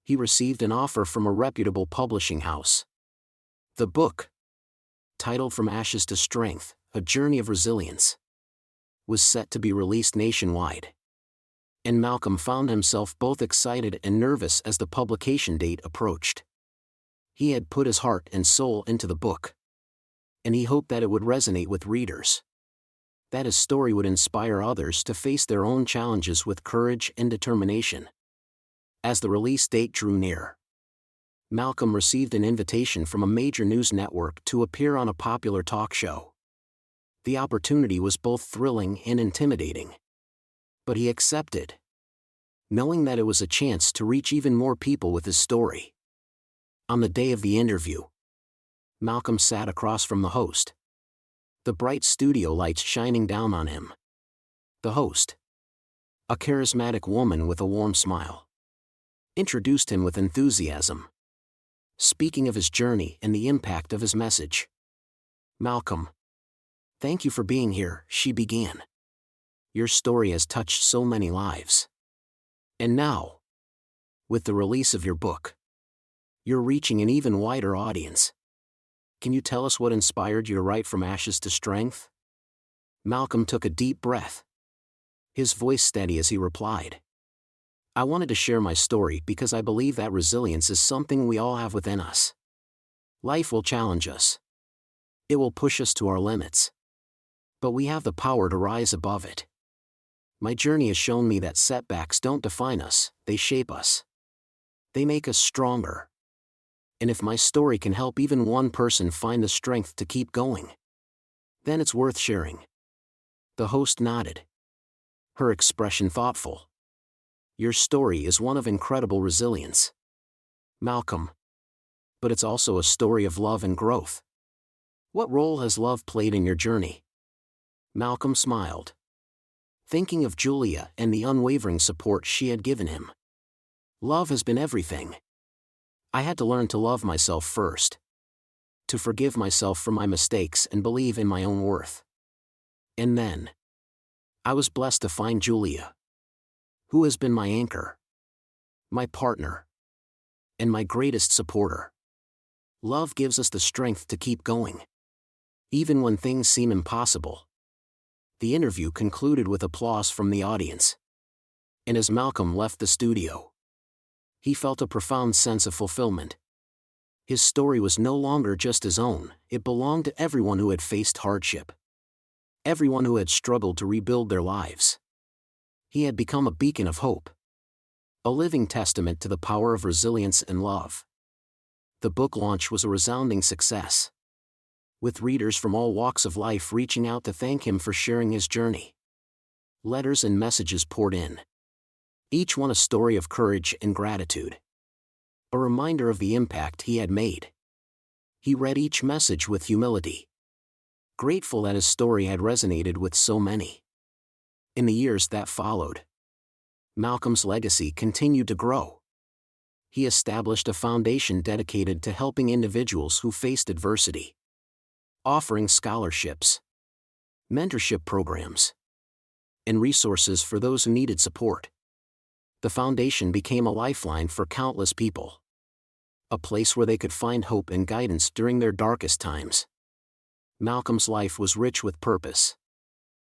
he received an offer from a reputable publishing house. The book, titled From Ashes to Strength, A Journey of Resilience, was set to be released nationwide. And Malcolm found himself both excited and nervous as the publication date approached. He had put his heart and soul into the book, and he hoped that it would resonate with readers, that his story would inspire others to face their own challenges with courage and determination. As the release date drew near, Malcolm received an invitation from a major news network to appear on a popular talk show. The opportunity was both thrilling and intimidating, but he accepted, knowing that it was a chance to reach even more people with his story. On the day of the interview, Malcolm sat across from the host, the bright studio lights shining down on him. The host, a charismatic woman with a warm smile, introduced him with enthusiasm, speaking of his journey and the impact of his message. "Malcolm, thank you for being here," she began. "Your story has touched so many lives. And now, with the release of your book, you're reaching an even wider audience. Can you tell us what inspired you to write From Ashes to Strength?" Malcolm took a deep breath, his voice steady as he replied, "I wanted to share my story because I believe that resilience is something we all have within us. Life will challenge us. It will push us to our limits. But we have the power to rise above it. My journey has shown me that setbacks don't define us, they shape us. They make us stronger. And if my story can help even one person find the strength to keep going, then it's worth sharing." The host nodded, her expression thoughtful. "Your story is one of incredible resilience. Malcolm. But it's also a story of love and growth. What role has love played in your journey? Malcolm smiled, thinking of Julia and the unwavering support she had given him. Love has been everything. I had to learn to love myself first. To forgive myself for my mistakes and believe in my own worth. And then, I was blessed to find Julia, who has been my anchor, my partner, and my greatest supporter. Love gives us the strength to keep going, even when things seem impossible. The interview concluded with applause from the audience. And as Malcolm left the studio, he felt a profound sense of fulfillment. His story was no longer just his own, it belonged to everyone who had faced hardship. Everyone who had struggled to rebuild their lives. He had become a beacon of hope. A living testament to the power of resilience and love. The book launch was a resounding success, with readers from all walks of life reaching out to thank him for sharing his journey. Letters and messages poured in, each one a story of courage and gratitude. A reminder of the impact he had made. He read each message with humility, grateful that his story had resonated with so many. In the years that followed, Malcolm's legacy continued to grow. He established a foundation dedicated to helping individuals who faced adversity, offering scholarships, mentorship programs, and resources for those who needed support. The foundation became a lifeline for countless people, a place where they could find hope and guidance during their darkest times. Malcolm's life was rich with purpose,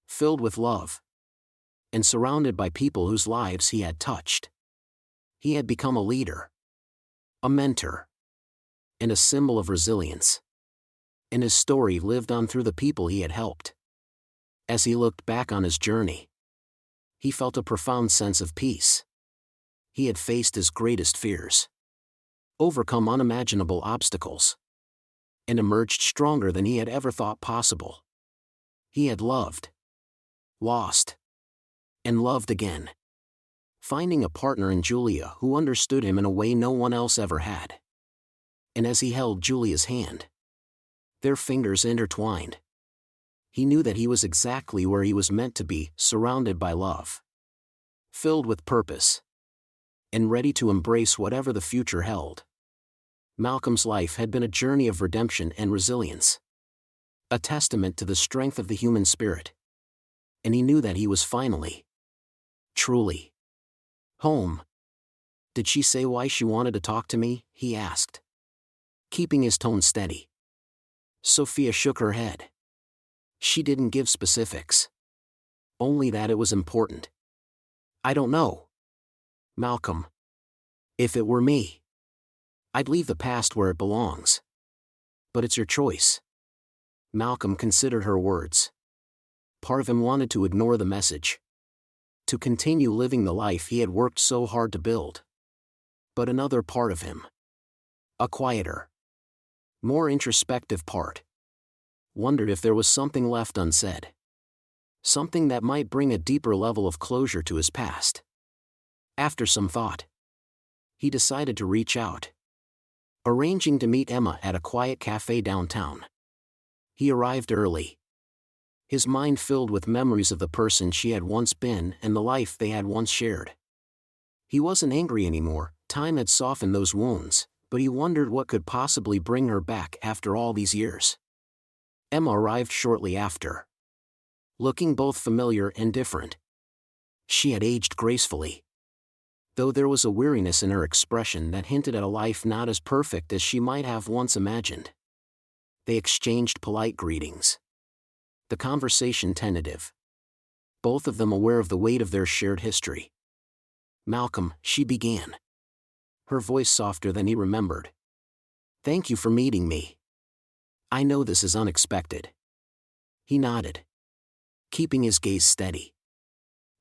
filled with love, and surrounded by people whose lives he had touched. He had become a leader, a mentor, and a symbol of resilience. And his story lived on through the people he had helped. As he looked back on his journey, he felt a profound sense of peace. He had faced his greatest fears, overcome unimaginable obstacles, and emerged stronger than he had ever thought possible. He had loved, lost, and loved again, finding a partner in Julia who understood him in a way no one else ever had. And as he held Julia's hand, their fingers intertwined, he knew that he was exactly where he was meant to be, surrounded by love, filled with purpose, and ready to embrace whatever the future held. Malcolm's life had been a journey of redemption and resilience, a testament to the strength of the human spirit. And he knew that he was finally, truly, home. Did she say why she wanted to talk to me? He asked, keeping his tone steady. Sophia shook her head. She didn't give specifics, only that it was important. I don't know, Malcolm. If it were me, I'd leave the past where it belongs. But it's your choice. Malcolm considered her words. Part of him wanted to ignore the message, to continue living the life he had worked so hard to build. But another part of him, a quieter, more introspective part, wondered if there was something left unsaid. Something that might bring a deeper level of closure to his past. After some thought, he decided to reach out, arranging to meet Emma at a quiet cafe downtown. He arrived early, his mind filled with memories of the person she had once been and the life they had once shared. He wasn't angry anymore, time had softened those wounds, but he wondered what could possibly bring her back after all these years. Emma arrived shortly after, looking both familiar and different. She had aged gracefully, though there was a weariness in her expression that hinted at a life not as perfect as she might have once imagined. They exchanged polite greetings, the conversation tentative, both of them aware of the weight of their shared history. Malcolm, she began, her voice softer than he remembered. Thank you for meeting me. I know this is unexpected. He nodded, keeping his gaze steady.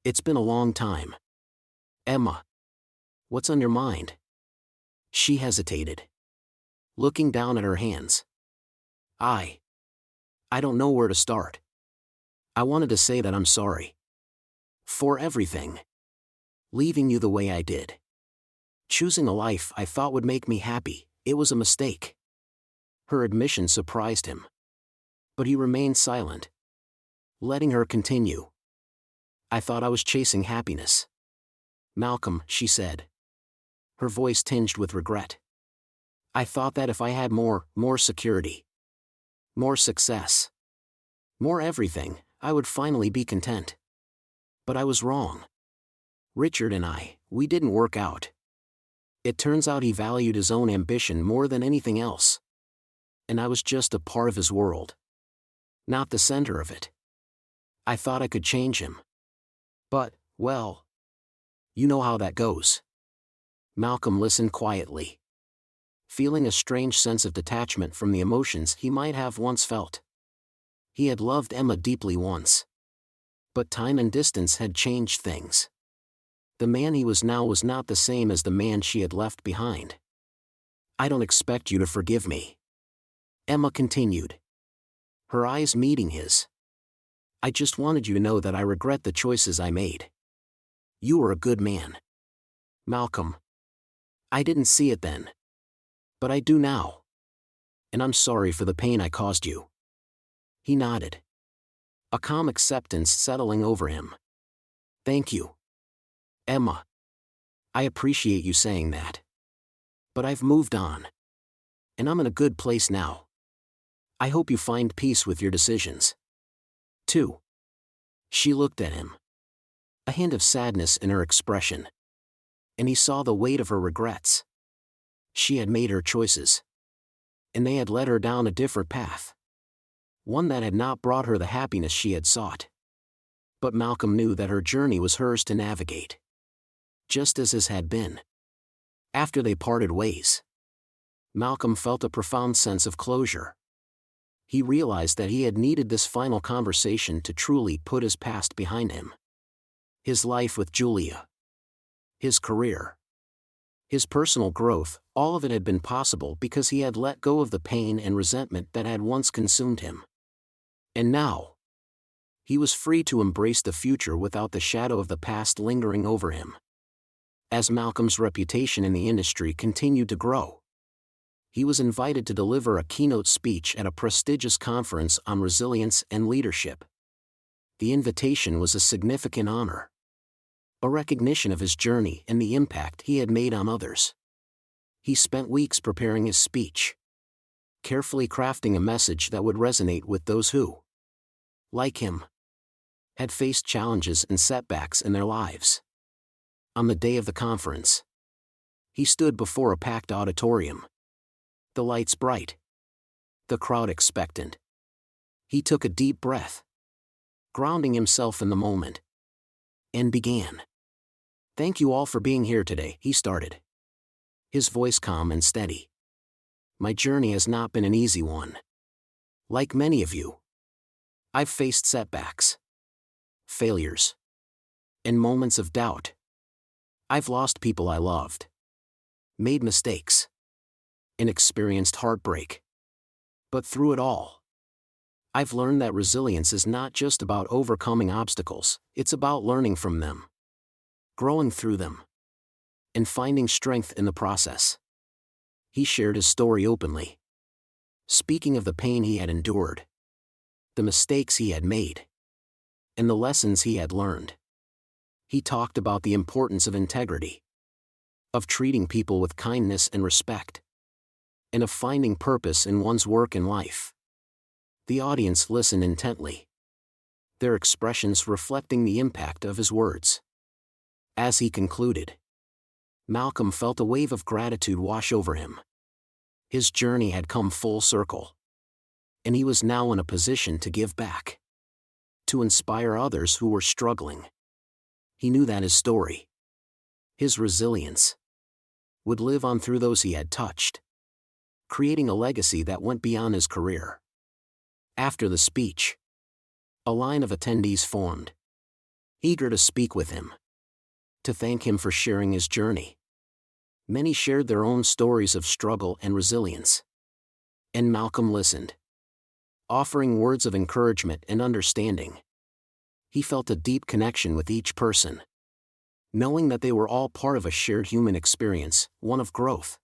It's been a long time. Emma, what's on your mind? She hesitated, looking down at her hands. I don't know where to start. I wanted to say that I'm sorry. For everything. Leaving you the way I did. Choosing a life I thought would make me happy, it was a mistake. Her admission surprised him. But he remained silent, letting her continue. I thought I was chasing happiness. Malcolm, she said, her voice tinged with regret. I thought that if I had more security, more success, more everything, I would finally be content. But I was wrong. Richard and we didn't work out. It turns out he valued his own ambition more than anything else. And I was just a part of his world, not the center of it. I thought I could change him. But, well, you know how that goes. Malcolm listened quietly, feeling a strange sense of detachment from the emotions he might have once felt. He had loved Emma deeply once. But time and distance had changed things. The man he was now was not the same as the man she had left behind. I don't expect you to forgive me, Emma continued, her eyes meeting his. I just wanted you to know that I regret the choices I made. You were a good man. Malcolm. I didn't see it then. But I do now. And I'm sorry for the pain I caused you. He nodded, a calm acceptance settling over him. Thank you, Emma. I appreciate you saying that. But I've moved on. And I'm in a good place now. I hope you find peace with your decisions. 2. She looked at him, a hint of sadness in her expression. And he saw the weight of her regrets. She had made her choices. And they had led her down a different path. One that had not brought her the happiness she had sought. But Malcolm knew that her journey was hers to navigate, just as his had been. After they parted ways, Malcolm felt a profound sense of closure. He realized that he had needed this final conversation to truly put his past behind him. His life with Julia, his career, his personal growth, all of it had been possible because he had let go of the pain and resentment that had once consumed him. And now, he was free to embrace the future without the shadow of the past lingering over him. As Malcolm's reputation in the industry continued to grow, he was invited to deliver a keynote speech at a prestigious conference on resilience and leadership. The invitation was a significant honor, a recognition of his journey and the impact he had made on others. He spent weeks preparing his speech, carefully crafting a message that would resonate with those who, like him, had faced challenges and setbacks in their lives. On the day of the conference, he stood before a packed auditorium, the lights bright, the crowd expectant. He took a deep breath, grounding himself in the moment, and began. Thank you all for being here today, he started, his voice calm and steady. My journey has not been an easy one. Like many of you, I've faced setbacks, failures, and moments of doubt. I've lost people I loved, made mistakes, and experienced heartbreak. But through it all, I've learned that resilience is not just about overcoming obstacles, it's about learning from them, growing through them, and finding strength in the process. He shared his story openly, speaking of the pain he had endured, the mistakes he had made, and the lessons he had learned. He talked about the importance of integrity, of treating people with kindness and respect, and of finding purpose in one's work and life. The audience listened intently, their expressions reflecting the impact of his words. As he concluded, Malcolm felt a wave of gratitude wash over him. His journey had come full circle, and he was now in a position to give back, to inspire others who were struggling. He knew that his story, his resilience, would live on through those he had touched, creating a legacy that went beyond his career. After the speech, a line of attendees formed, eager to speak with him, to thank him for sharing his journey. Many shared their own stories of struggle and resilience. And Malcolm listened, offering words of encouragement and understanding. He felt a deep connection with each person, knowing that they were all part of a shared human experience, one of growth,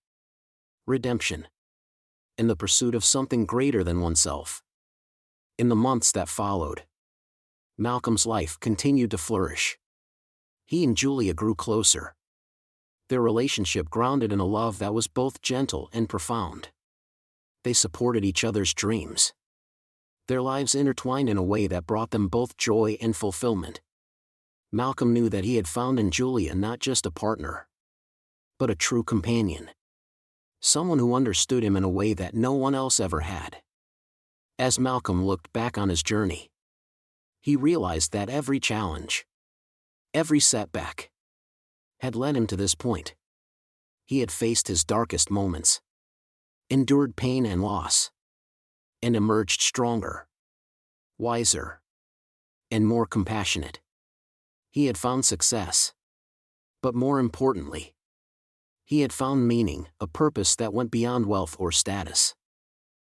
redemption, and the pursuit of something greater than oneself. In the months that followed, Malcolm's life continued to flourish. He and Julia grew closer, their relationship grounded in a love that was both gentle and profound. They supported each other's dreams. Their lives intertwined in a way that brought them both joy and fulfillment. Malcolm knew that he had found in Julia not just a partner, but a true companion. Someone who understood him in a way that no one else ever had. As Malcolm looked back on his journey, he realized that every challenge, every setback, had led him to this point. He had faced his darkest moments, endured pain and loss, and emerged stronger, wiser, and more compassionate. He had found success, but more importantly, he had found meaning, a purpose that went beyond wealth or status.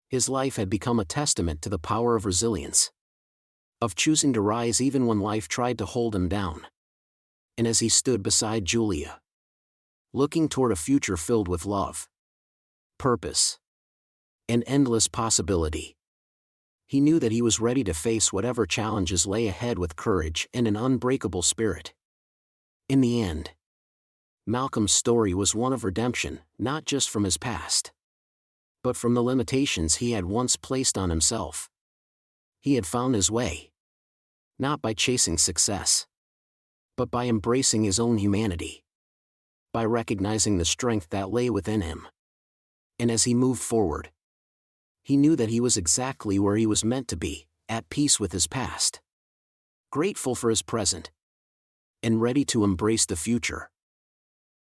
His life had become a testament to the power of resilience, of choosing to rise even when life tried to hold him down. And as he stood beside Julia, looking toward a future filled with love, purpose, and endless possibility, he knew that he was ready to face whatever challenges lay ahead with courage and an unbreakable spirit. In the end, Malcolm's story was one of redemption, not just from his past, but from the limitations he had once placed on himself. He had found his way, not by chasing success, but by embracing his own humanity, by recognizing the strength that lay within him. And as he moved forward, he knew that he was exactly where he was meant to be, at peace with his past, grateful for his present, and ready to embrace the future.